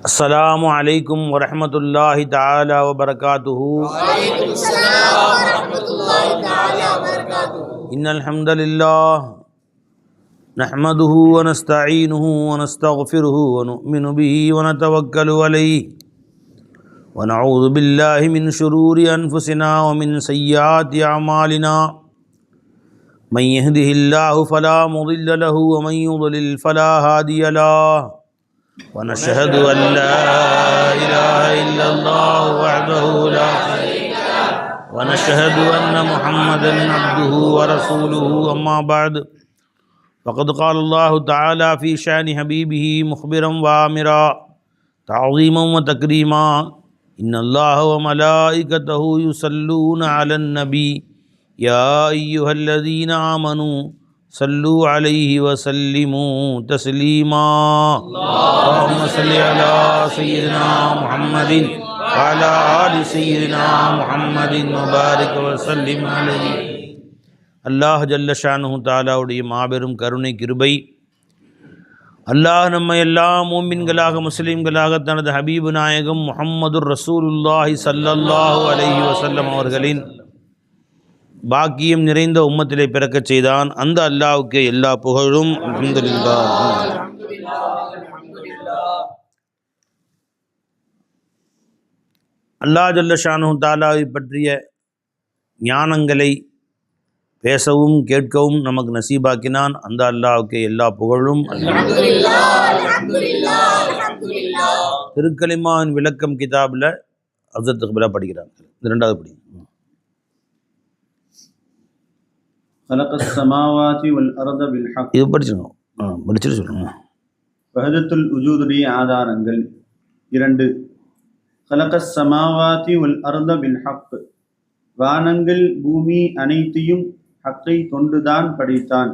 السلام عليكم ورحمة الله تعالى وبركاته. وعليكم السلام ورحمة الله تعالى وبركاته. إن الحمد لله نحمده ونستعينه ونستغفره ونؤمن به ونتوكل عليه ونعوذ بالله من شرور أنفسنا ومن سيئات أعمالنا. من يهده الله فلا مضل له ومن يضلل فلا هادي له. ونشهد أن لا إله إلا الله وحده لا شريك له ونشهد أن محمدا عبده ورسوله. أما بعد فقد قال الله تعالى في شأن حبيبه مخبرا وآمرا تعظيما وتكريما: إن الله وملائكته يصلون على النبي يا أيها الذين آمنوا صلوا عليه وسلموا تسليما. اللهم صل على سيدنا محمد وعلى آل سيدنا محمد وبارك وسلم عليه. அல்லாஹ் ஜல்ல ஷானுஹு தஆலாவுடைய மாபெரும் கருணை கிருபை, அல்லாஹ் நம்ம எல்லா மூமின்களாக முஸ்லிம்களாக தனது ஹபீபு நாயகம் முஹம்மதுர் ரசூலுல்லாஹி ஸல்லல்லாஹு அலைஹி வஸல்லம் அவர்களின் பாக்கியம் நிறைந்த உம்மத்திலே பிறக்கச் செய்தான். அந்த அல்லாஹ்வுக்கு எல்லா புகழும். அல்ஹம்துலில்லாஹ். அல்லாஹ் ஜல்ல ஷானுஹு தஆலாவை பற்றிய ஞானங்களை பேசவும் கேட்கவும் நமக்கு நசீபாக்கினான். அந்த அல்லாஹ்வுக்கு எல்லா புகழும். திருக்கலிமாவின் விளக்கம் கிதாபில் ஹஸரத் இக்பால் படிக்கிறாங்க. இது ரெண்டாவது படி. خلق السماوات والأرض بالحق. இது படிச்சுட்டு சொல்லுங்க. வஹதத்துல் உஜூதுடைய ஆதாரங்கள் 2. خلق السماوات والأرض بالحق. வானங்கள் பூமி அனைத்தையும் ஹக்கை கொண்டுதான் படைத்தான்.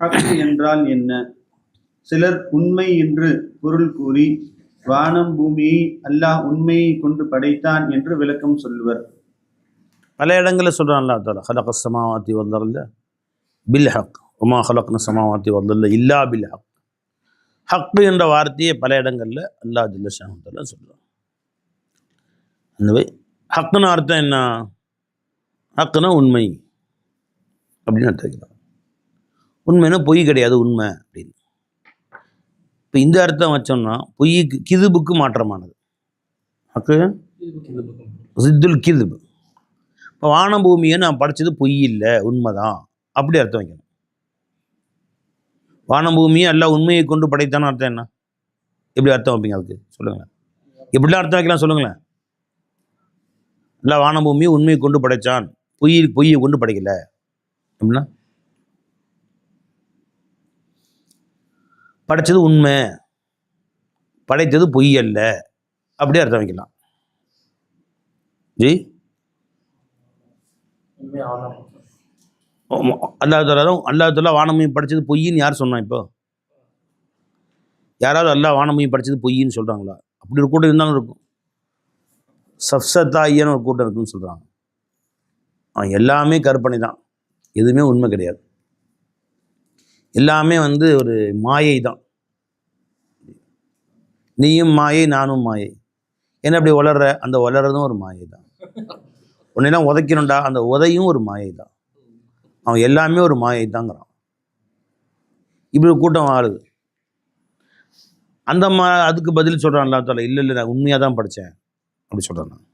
ஹக் என்றால் என்ன? சிலர் உண்மை என்று பொருள் கூறி வானம் பூமியை அல்லாஹ் உண்மையை கொண்டு படைத்தான் என்று விளக்கம் சொல்லுவர். பல இடங்களில் சொல்கிறான் அல்லாஹ் தஆலா خلق السماوات والأرض بالحق وما خلقنا السماوات والأرض إلا بالحق. ஹக் என்ற வார்த்தையை பல இடங்களில் அல்லாஹ் ஜல்ல ஷானுஹு தஆலா சொல்கிறான். அந்த ஹக்குன்னு அர்த்தம் என்ன? ஹக்குனா உண்மை அப்படின்னு அர்த்தம் வைக்கிறான். உண்மைன்னா பொய் கிடையாது, உண்மை அப்படின்னு. இப்போ இந்த அர்த்தம் வச்சோம்னா பொய்க்கு கிதுபுக்கு மாற்றமானது. ஹக்கு சித்துல் கிதுபு. இப்போ வானம் பூமியை நான் படைச்சது பொய் இல்லை, உண்மைதான், அப்படி அர்த்தம் வைக்கணும். வானம் பூமியை எல்லாம் உண்மையை கொண்டு படைத்தான்னு அர்த்தம் என்ன? எப்படி அர்த்தம் வைப்பீங்க? அதுக்கு சொல்லுங்களேன். எப்படிலாம் அர்த்தம் வைக்கலாம் சொல்லுங்களேன். எல்லாம் வானம் பூமியை உண்மையை கொண்டு படைத்தான், பொய்யை கொண்டு படைக்கல அப்படின்னா படைச்சது உண்மை, படைத்தது பொய் அல்ல, அப்படியே அர்த்தம் வைக்கலாம். ஜி அல்லாஹ் தஆலா வானமையும் படித்தது பொய்ன்னு யார் சொன்னா? இப்போ யாராவது அல்லாஹ் வானமையும் படித்தது பொய்ன்னு சொல்கிறாங்களா? அப்படி ஒரு கூட்டம் இருந்தாலும் இருக்கும். சஃப்சத்தாயின்னு ஒரு கூட்டம் இருக்குன்னு சொல்கிறாங்க. எல்லாமே கற்பனை தான், எதுவுமே உண்மை கிடையாது, எல்லாமே ஒரு மாயை தான். நீயும் மாயை, நானும் மாயை. என்ன அப்படி வளர்ற? அந்த வளர்றதும் ஒரு மாயை தான். உன்னையெல்லாம் உதைக்கணும்டா, அந்த உதையும் ஒரு மாயை தான். அவன் எல்லாமே ஒரு மாயை தாங்கிறான். இப்படி ஒரு கூட்டம் ஆளுது. அந்த அதுக்கு பதில் சொல்கிறான் அல்லாஹ் தஆலா, இல்லை இல்லை, நான் உண்மையாக தான் படித்தேன் அப்படி சொல்கிறேன். நான்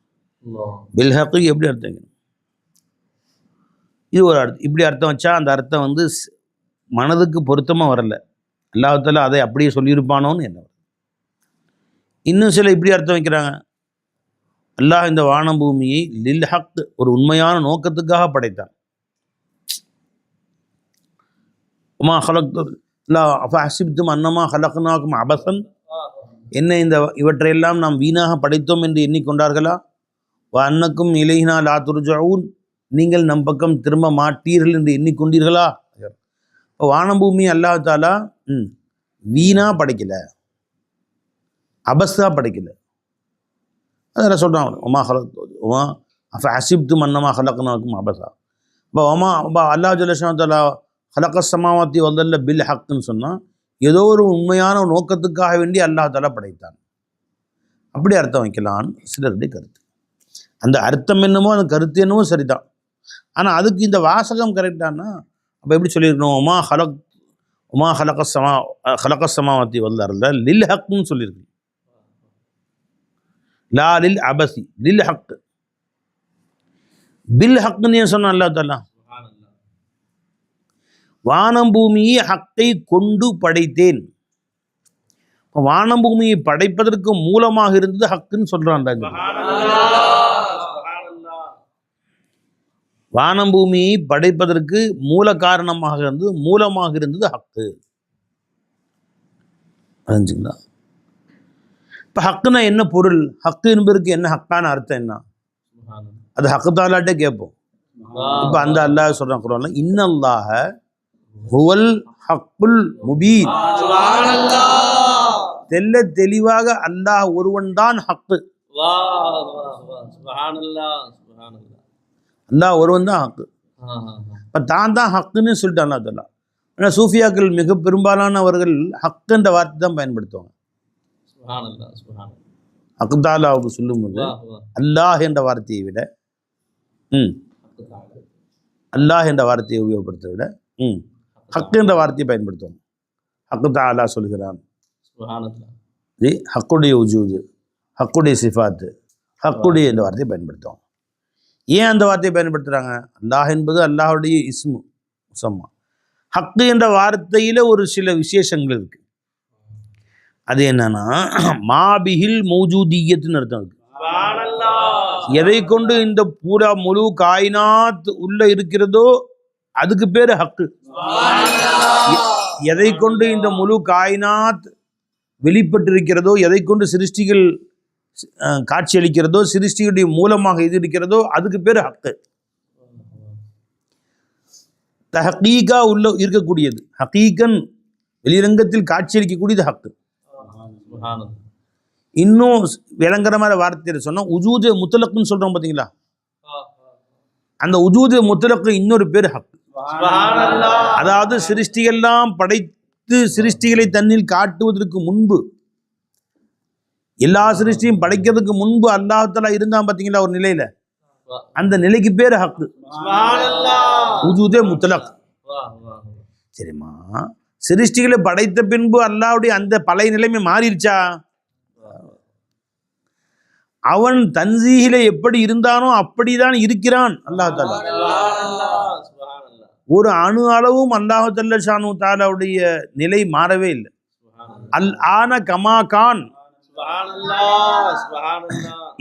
பில் ஹக்கு எப்படி அர்த்தம்? இது ஒரு அர்த்தம். இப்படி அர்த்தம் வச்சா அந்த அர்த்தம் மனதுக்கு பொருத்தமாக வரல. அல்லாஹ் தஆலா அதை அப்படியே சொல்லியிருப்பானோன்னு என்ன. இன்னும் சில இப்படி அர்த்தம் வைக்கிறாங்க. அல்லாஹ் இந்த வானம் பூமியை லில் ஹக், ஒரு உண்மையான நோக்கத்துக்காக படைத்தான். உமா ஹலக்து ஃபஹஸிப்தும் அன்னமா ஹலக்னாக்கும் அபஸன். என்ன இவற்றையெல்லாம் நாம் வீணாக படைத்தோம் என்று எண்ணிக்கொண்டார்களா? வ அன்னக்கும் இலைஹினா லா துர்ஜஊன், நீங்கள் நம் பக்கம் திரும்ப மாட்டீர்கள் என்று எண்ணிக்கொண்டீர்களா? இப்போ வானம் பூமி அல்லாஹ் தஆலா வீணாக படைக்கல, அபஸாக படைக்கல. அதில் சொல்கிறான் உமா உமா ஃபஹஸிப்தும் அன்னமா ஹலக்னாக்கும் அபஸா. இப்போ அல்லாஹ் ஜல்ல ஷானுஹு தஆலா ஹலக ஸமாவாத்தி வல் அர்த பில் ஹக்னு சொன்னால் ஏதோ ஒரு உண்மையான நோக்கத்துக்காக வேண்டி அல்லாஹ் தஆலா படைத்தான். அப்படி அர்த்தம் வைக்கலான்னு சிலருடைய கருத்து. அந்த அர்த்தம் என்னமோ அந்த கருத்து என்னமோ சரிதான். ஆனால் அதுக்கு இந்த வாசகம் கரெக்டானா அப்போ எப்படி சொல்லியிருக்கணும்? உமா ஹலகஸ்ஸமாவாத்தி வல்லார்ல லில் ஹக்குன்னு சொல்லியிருக்கு. லா லில் அபசி, லில் ஹக்கு. பில் ஹக்குன்னு ஏன் சொன்னான் அல்லாஹ் தஆலா? வானம் பூமியை ஹக்கை கொண்டு படைத்தேன். வானம் பூமியை படைப்பதற்கு மூலமாக இருந்தது ஹக்குன்னு சொல்றான். வானம் பூமியை படைப்பதற்கு மூல காரணமாக இருந்தது, மூலமாக இருந்தது ஹக்கு. புரிஞ்சுங்களா? இப்போ ஹக்குனா என்ன பொருள்? ஹக்கு என்பதற்கு என்ன ஹக்கான அர்த்தம் என்ன? அது ஹக்கு தாலாட்டே கேட்போம். இப்போ அந்த அல்லாஹ் சொல்றான் குர்ஆன்ல, இன்னல்லாஹ ஹுவல் ஹக்குல் முபீன். தெல்ல தெளிவாக அல்லாஹ் ஒருவன் தான் ஹக்கு. அல்லாஹ் ஒருவன் தான் ஹக்கு. இப்போ தான் ஹக்குன்னு சொல்லிட்டு அல்லாஹ் தஆலா. ஆனால் சூஃபியாக்கள் மிக பெரும்பாலானவர்கள் ஹக்கு என்ற வார்த்தை தான் பயன்படுத்துவாங்க. ஹக்கு தாலாவுக்கு சொல்லும்போது அல்லாஹ் என்ற வார்த்தையை விட அல்லாஹ் என்ற வார்த்தையை உபயோகப்படுத்த விட ஹக்கு என்ற வார்த்தையை பயன்படுத்துவாங்க. ஹக்கு தாலா சொல்கிறான், ஹக்குடைய உஜூது, ஹக்குடைய சிஃபாத்து, ஹக்குடைய என்ற வார்த்தையை பயன்படுத்துவாங்க. ஏன் அந்த வார்த்தையை பயன்படுத்துகிறாங்க? அல்லாஹ் என்பது அல்லாஹுடைய இஸ்மு முசம்மா. ஹக்கு என்ற வார்த்தையில் ஒரு சில விசேஷங்கள் இருக்கு. அது என்னன்னா மாபிஹில் மௌஜூதியத்துன்னு அர்த்தம் இருக்கு. எதை கொண்டு இந்த பூரா முழு காயினாத் உள்ள இருக்கிறதோ அதுக்கு பேரு ஹக்கு. எதை கொண்டு இந்த முழு காயினாத் வெளிப்பட்டிருக்கிறதோ, எதை கொண்டு சிருஷ்டிகள் காட்சி அளிக்கிறதோ, சிருஷ்டிகளுடைய மூலமாக எது இருக்கிறதோ அதுக்கு பேர் ஹக்கு. தஹகீகா உள்ள இருக்கக்கூடியது, ஹகீகன் வெளிரங்கத்தில் காட்சி அளிக்கக்கூடியது ஹக்கு. இன்னும் விளங்குற மாதிரி வார்த்தையை சொன்னா உஜூது முத்தலக்குன்னு சொல்றோம் பார்த்தீங்களா? அந்த உஜூது முத்தலக்கு இன்னொரு பேர் ஹக்கு. அதாவது சிருஷ்டிகள்லாம் படைத்து சிருஷ்டிகளை தன்னில் காட்டுவதற்கு முன்பு, எல்லா சிருஷ்டியும் படைக்கிறதுக்கு முன்பு அல்லாஹ் தஆலா இருந்தான் பார்த்தீங்களா ஒரு நிலையில, அந்த நிலைக்கு பேர் ஹக்கு, உஜூதே முத்தலக். சரிம்மா, சிருஷ்டிகளை படைத்த பின்பு அல்லாஹ்வுடைய அந்த பழைய நிலைமை மாறிடுச்சா? அவன் தன்சீஹில எப்படி இருந்தானோ அப்படிதான் இருக்கிறான் அல்லாஹ் தஆலா. ஒரு அணு அளவும் அல்லாஹ் ஜல்ல ஷானு தஆலாவுடைய நிலை மாறவே இல்லை. அல் ஆன கமா கான்,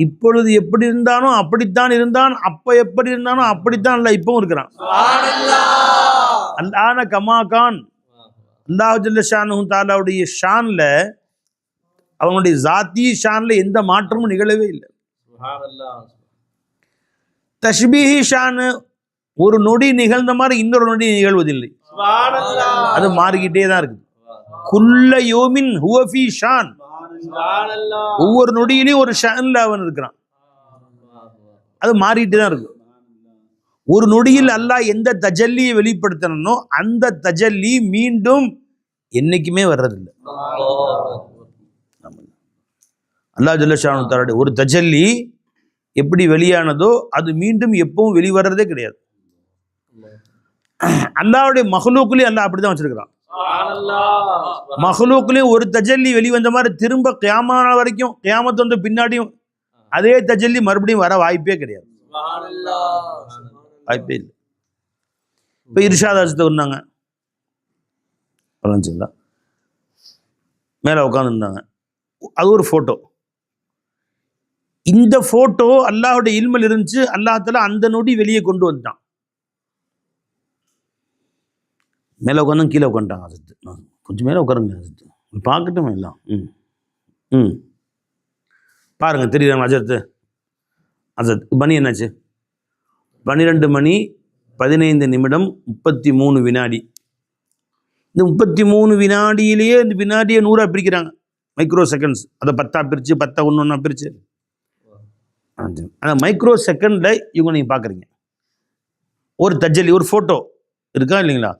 இப்பொழுது எப்படி இருந்தானோ அப்படித்தான் இருந்தான், அப்ப எப்படி இருந்தானோ அப்படித்தான் அல்லாஹ் இப்பவும் இருக்கிறான். அல் ஆன கமா கான். அல்லாஹ் ஜல்ல ஷானு தஆலாவுடைய ஷான்ல, அவனுடைய ஜாத்தி ஷான்ல எந்த மாற்றமும் நிகழவே இல்லை. தஷ்பீஹி ஷான், ஒரு நொடி நிகழ்ந்த மாதிரி இன்னொரு நொடி நிகழ்வதில்லை, அது மாறிக்கிட்டே தான் இருக்குது. குல்ல யோமின் ஹுவ ஃபீ ஷான், ஒவ்வொரு நொடியிலையும் ஒரு ஷான்ல அவன் இருக்கிறான், அது மாறிக்கிட்டே தான் இருக்கு. ஒரு நொடியில் அல்லாஹ் எந்த தஜல்லியை வெளிப்படுத்தனோ அந்த தஜல்லி மீண்டும் என்னைக்குமே வர்றதில்லை. அல்லாஹ் ஜல்ல ஷானு தஆலா ஒரு தஜல்லி எப்படி வெளியானதோ அது மீண்டும் எப்பவும் வெளிவரதே கிடையாது. அல்லாஹ்வுடைய மஹ்லூக்லயும் அல்லாஹ் அப்படிதான் வச்சிருக்கிறான். மஹ்லூக்லயும் ஒரு தஜல்லி வெளிவந்த மாதிரி திரும்ப கியாமத் வரைக்கும், கியாமத் வந்த பின்னாடியும் அதே தஜல்லி மறுபடியும் வர வாய்ப்பே கிடையாது, வாய்ப்பே இல்லை. இப்போ இர்ஷாத் ஹஜ்ரத் இருந்தாங்க, மேலே உட்காந்துருந்தாங்க, அது ஒரு ஃபோட்டோ. இந்த ஃபோட்டோ அல்லாஹ்வுடைய இல்மில் இருந்துச்சு, அல்லாஹ் தஆலா அந்த நொடி வெளியே கொண்டு வந்துட்டான். மேலே உட்காந்து கீழே உட்காந்துட்டாங்க. ஹஜ்ரத் கொஞ்சம் மேலே உட்காருங்க ஹஜ்ரத், பார்க்கட்டும் எல்லாம். பாருங்க, தெரியுறாங்க ஹஜ்ரத். ஹஜ்ரத் மணி என்னாச்சு? 12 மணி 15 நிமிடம் 33 வினாடி. இந்த 33 வினாடியிலேயே இந்த வினாடியை 100 பிரிக்கிறாங்க, மைக்ரோ செகண்ட்ஸ். அதை 10 பிரித்து 10 ஒன்று பிரித்து, அந்த மைக்ரோ செகண்டில் இவங்க நீங்கள் பார்க்குறீங்க. ஒரு தஜ்ஜலி, ஒரு ஃபோட்டோ இருக்கா இல்லைங்களா?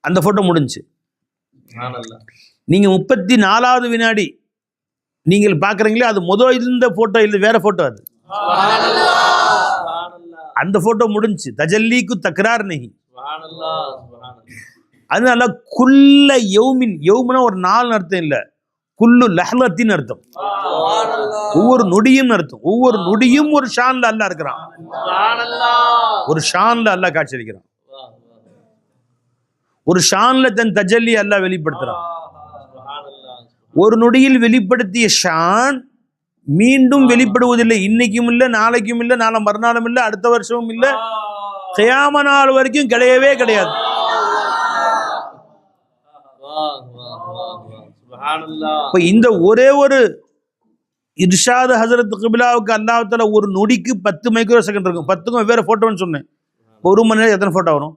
அந்த ஃபோட்டோ முடிஞ்சுச்சு. நீங்கள் 34வது வினாடி நீங்கள் பார்க்குறீங்களே அது இருந்த ஃபோட்டோ இல்லை, வேற ஃபோட்டோ அது. அந்த ஃபோட்டோ முடிஞ்சு தஜல்லிக்கு தக்ரார் நஹி. அதனால குல்ல யௌமின், யௌம்னா ஒரு நாள் அர்த்தம் இல்லை, குல்லு லஹ்லத்தின் அர்த்தம், ஒவ்வொரு நொடியும் அர்த்தம். ஒவ்வொரு நொடியும் ஒரு ஷான்ல அல்லாஹ் இருக்கிறான், ஒரு ஷான்ல அல்லாஹ் காட்சியளிக்கிறான், ஒரு ஷான்ல தன் தஜல்லி அல்லாஹ் வெளிப்படுத்துறான். ஒரு நொடியில் வெளிப்படுத்திய ஷான் மீண்டும் வெளிப்படுவதில்லை. இன்னைக்கும் இல்லை, நாளைக்கும் இல்லை, நாளை மறுநாளும் இல்லை, அடுத்த வருஷமும் இல்லை, கியாம நாள் வரைக்கும் கிடையவே கிடையாது. இப்ப இந்த ஒரே ஒரு இர்ஷாத் ஹஸரத் கிப்லாவுக்கு அல்லாஹ் தஆலா ஒரு நொடிக்கு 10 மைக்ரோ செகண்ட் இருக்கும். 10க்கும் வேற போட்டோன்னு சொன்னேன். ஒரு மணி நேரம் எத்தனை போட்டோ வரும்?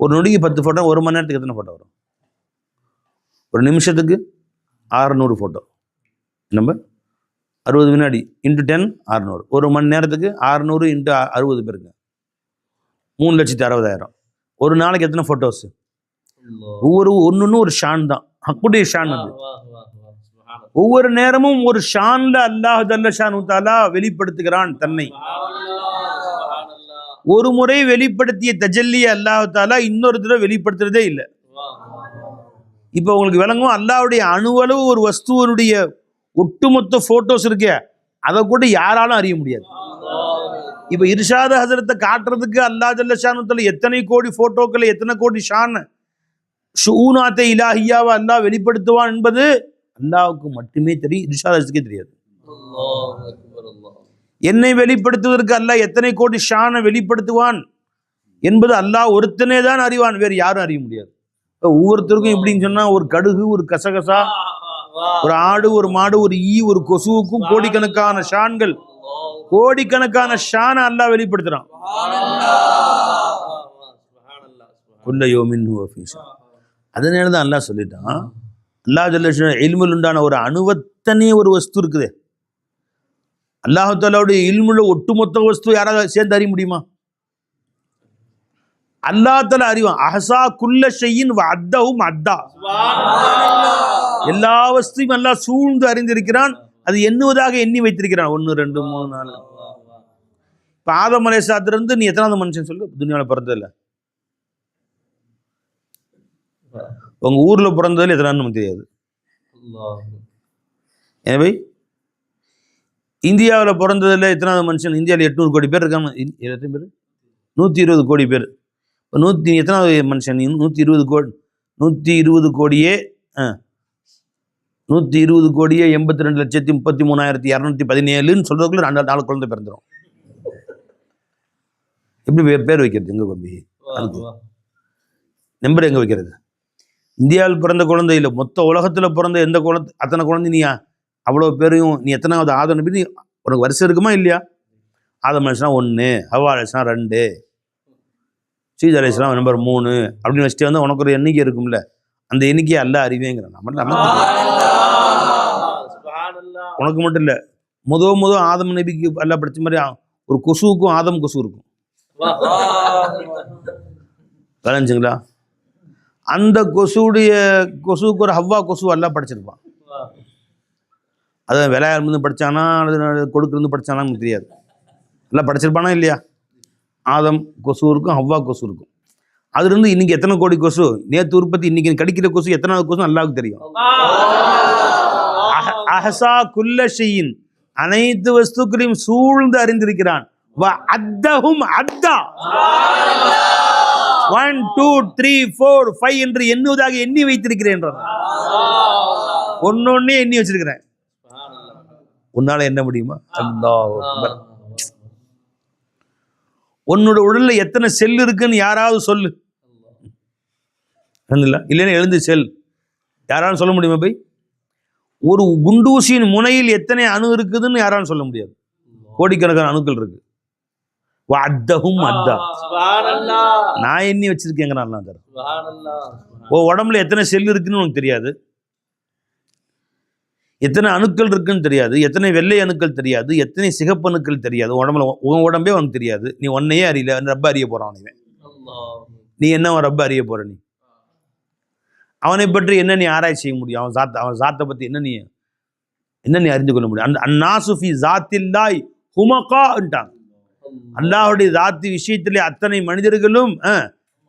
ஒரு நொடிக்கு 10 போட்டோ. ஒரு மணி நேரத்துக்கு எத்தனை போட்டோ வரும்? ஒரு நிமிஷத்துக்கு 600 போட்டோ. நம்ம 60 வினாடி இன்ட்டு 10 600. ஒரு மணி நேரத்துக்கு 600 இன்ட்டு 60 பேருக்கு 3,60,000. ஒரு நாளைக்கு எத்தனை போட்டோஸ்? ஒவ்வொரு ஒன்னு ஒரு ஷான் தான், ஹக்குடைய ஷான் அது. ஒவ்வொரு நேரமும் ஒரு ஷான்ல அல்லாஹ் ஜல்ல ஷானு தஆலா வெளிப்படுத்துகிறான் தன்னை. ஒரு முறை வெளிப்படுத்திய தஜல்லியை அல்லாஹ் தஆலா இன்னொரு தடவை வெளிப்படுத்துறதே இல்லை. இப்போ உங்களுக்கு விளங்கும், அல்லாஹ்வுடைய அணுவளவு ஒரு வஸ்துவனுடைய ஒட்டுமொத்த போட்டோஸ் இருக்கே, அதை கூட யாராலும் அறிய முடியாது. இப்போ இர்ஷாத் ஹஸரத்தை காட்டுறதுக்கு அல்லாஹ் ஜல்ல ஷானு தஆலா எத்தனை கோடி போட்டோக்களை, எத்தனை கோடி ஷான் ஷூனாத்தை இலாஹியாவை அல்லாஹ் வெளிப்படுத்துவான் என்பது அல்லாஹ்வுக்கு மட்டுமே தெரியும், இர்ஷாத் ஹஸரத்துக்கே தெரியாது. என்னை வெளிப்படுத்துவதற்கு அல்லாஹ் எத்தனை கோடி ஷானை வெளிப்படுத்துவான் என்பது அல்லாஹ் ஒருத்தனே தான் அறிவான், வேறு யாரும் அறிய முடியாது. ஒவ்வொருத்தருக்கும் எப்படின்னு சொன்னா, ஒரு கடுகு, ஒரு கசகசா, ஒரு ஆடு, ஒரு மாடு, ஒரு ஈ, ஒரு கொசுவுக்கும் கோடிக்கணக்கான ஷான்கள், கோடிக்கணக்கான ஷானை அல்லாஹ் வெளிப்படுத்துறான். குல்ல யௌமின் ஹுவ ஃபீ ஷான். அதனால தான் அல்லாஹ் சொல்லிட்டான், அல்லாஹ் ஜல்ல ஷானஹு இல்முல் உண்டான ஒரு அணுவத்தனே ஒரு வஸ்து இருக்குது. அல்லாஹ் தஆலாவுடைய இல்முல ஒட்டுமொத்த வஸ்து யாராவது சேர்ந்து அறிய முடியுமா? அல்லாஹ் தஆலா அறிவான். அஹ்ஸா குல்ல ஷைஇன் வ அத்தஹும் அத்தா. எல்லா வஸ்துவையும் அல்லாஹ் சூழ்ந்து அறிந்திருக்கிறான், அது எண்ணுவதாக எண்ணி வைத்திருக்கிறான். 1 2 3 4. இப்போ ஆதம் அலைஹிஸ்ஸலாத்திலிருந்து நீ எத்தனாவது மனுஷன் சொல்லு? துனியாவில் பிறந்ததில்ல. உங்க ஊர்ல பிறந்ததில் எத்தனாவது நமக்கு தெரியாது. எனவே இந்தியாவில் பிறந்ததில் எத்தனாவது மனுஷன்? இந்தியாவில் 800 கோடி பேர் இருக்காங்க. எத்தனை பேர்? 120 கோடி பேர். இப்போ எத்தனாவது மனுஷன்? 120 கோடி. 120 கோடியே 120 கோடியே 82,33,217 சொல்றதுக்குள்ள 4 குழந்தை பிறந்துடும். எப்படி பேர் வைக்கிறது? எங்க கொண்டு நம்பர் எங்க வைக்கிறது? இந்தியாவில் பிறந்த குழந்தை இல்லை, மொத்த உலகத்துல பிறந்த எந்த குழந்தை, அத்தனை குழந்தை நீ அவ்வளோ பேரையும் நீ எத்தனாவது ஆதம் நபி? உனக்கு வரிசை இருக்குமா இல்லையா? ஆதம் அலைஹிஸ்ஸலாம் 1, ஹவ்வா அலைஹிஸ்ஸலாம் 2, சீதா அலைஹிஸ்ஸலாம் நம்பர் 3 அப்படின்னு வச்சுட்டு வந்து உனக்கு ஒரு எண்ணிக்கை இருக்கும்ல, அந்த எண்ணிக்கையை அல்லாஹ் அறிவேங்கிறான். உனக்கு மட்டும் இல்லை, முத ஆதம் நபிக்கு அல்லாஹ் படிச்ச மாதிரி ஒரு கொசுவுக்கும் ஆதம் கொசு இருக்கும். கலைஞ்சுங்களா? அந்த கொசுவுக்கு ஒரு ஹவ்வா கொசு எல்லாம் படிச்சிருப்பான். அதை விளையாடு படிச்சானா அல்லது கொடுக்குறது படிச்சானா நமக்கு தெரியாது. எல்லாம் படிச்சிருப்பானா இல்லையா? ஆதம் கொசு இருக்கும், ஹவ்வா கொசு இருக்கும். அதுலேருந்து இன்னைக்கு எத்தனை கோடி கொசு, நேற்று உற்பத்தி, இன்னைக்கு கடிக்கிற கொசு எத்தனாவது கொசு அல்லாஹ்வுக்கு தெரியும். அஹ்ஸா குல்ல ஷைஇன், அனைத்து வஸ்துக்களையும் சூழ்ந்து அறிந்திருக்கிறான். வ அத்தஹும் அத்தா. 1 2 3 4 5 என்று எண்ணுவதாக எண்ணி வைத்திருக்கிறேன். ஒன்னொன்னே எண்ணி வச்சிருக்கிறேன். உன்னால என்ன முடியுமா? அல்லாஹ் அக்பர். உன்னோட உடல்ல எத்தனை செல் இருக்குன்னு யாராவது சொல்லு. இல்லைன்னா எழுந்து செல், யாராலும் சொல்ல முடியுமா? போய் ஒரு குண்டூசியின் முனையில் எத்தனை அணு இருக்குதுன்னு யாராலும் சொல்ல முடியாது. கோடிக்கணக்கான அணுக்கள் இருக்கு. நான் எண்ணி வச்சிருக்கேங்க. உடம்புல எத்தனை செல் இருக்குன்னு உனக்கு தெரியாது, எத்தனை அணுக்கள் இருக்குன்னு தெரியாது, எத்தனை வெள்ளை அணுக்கள் தெரியாது, எத்தனை சிகப்பு அணுக்கள் தெரியாது. உடம்புல உன் உடம்பே உனக்கு தெரியாது. நீ உன்னையே அறியல, ரப்ப அறிய போறான். நீ என்ன ரப்ப அறிய போற? நீ அவனை பற்றி என்ன நீ ஆராய்ச்சி செய்ய முடியும்? அவன் சாத்தை பத்தி என்ன நீ என்ன நீ அறிந்து கொள்ள முடியும்? அன்னாசு ஃபி ஸாத்தில்லாஹி ஹுமகான்ட்டாங்க. அல்லாஹ்வுடைய ذாத்தி விஷயத்திலே அத்தனை மனிதர்களும்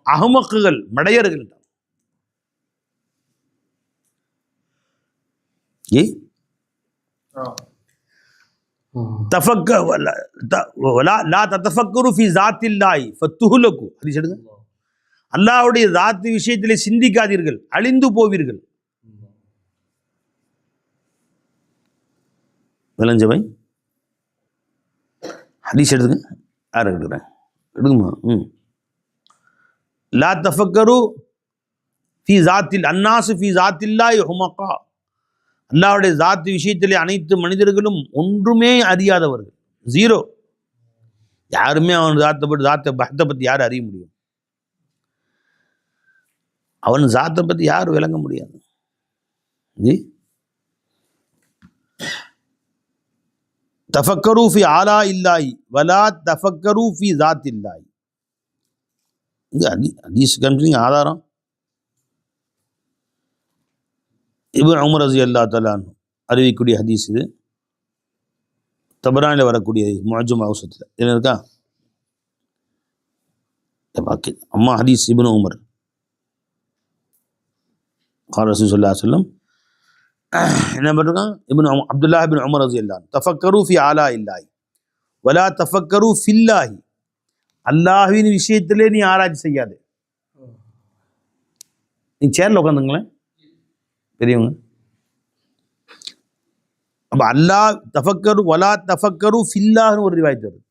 அஹ்மக்குகள், மடையர்கள். அல்லாஹ்வுடைய ذாத்தி விஷயத்திலே சிந்திக்காதீர்கள், அழிந்து போவீர்கள். விளஞ்சவை ஹதீஸ் எடுத்துங்க. யார் எடுக்கிறேன்? எடுக்குமா? லா தஃபக்கரு ஃபி ஸாத்தில் அன்னாசு ஃபி ஸாத்தில்லாஹி ஹுமகா. அல்லாஹ்வுடைய ذாத்தி விஷயத்திலே அனைத்து மனிதர்களும் ஒன்றுமே அறியாதவர்கள், ஜீரோ. யாருமே அவன் ذாத்தை பற்றி யார் அறிய முடியும்? அவன் ذாத்தை பற்றி யார் விளங்க முடியாது. தஃபக்கரு ஃபி ஆலா இல்லாஹி வலா தஃபக்கரு ஃபி ஸாத்தில்லாஹி. இந்த ஹதீஸ் கன்ஃபியூசிங் ஆதாரம் இப்னு உமர் ரலியல்லாஹு தஆலா அன்ஹு அறிவிக்கக்கூடிய ஹதீஸ் இது. தபரானில் வரக்கூடிய முஅஜ்ஜம் அவுஸத்தில் என்ன இருக்கா? அம்மா ஹதீஸ் இப்னு உமர் قال رسول الله صلى الله عليه وسلم என்ன பண்ணுறாங்க? அப்துல்லா பின் உமர் ரலியல்லாஹு அன்ஹு தஃபக்கரு ஃபி ஆலா இல்லாஹி வலா தஃபக்கரு ஃபில்லாஹி. அல்லாஹ்வின் விஷயத்திலே நீ ஆராய்ச்சி செய்யாதே. நீ சேர்ல உட்காந்துங்களேன் பெரியவங்க. அப்போ அல்லாஹ் தஃபக்கரு வலா தஃபக்கரு ஃபில்லாஹ்னு ஒரு ரிவாயத்து வருது.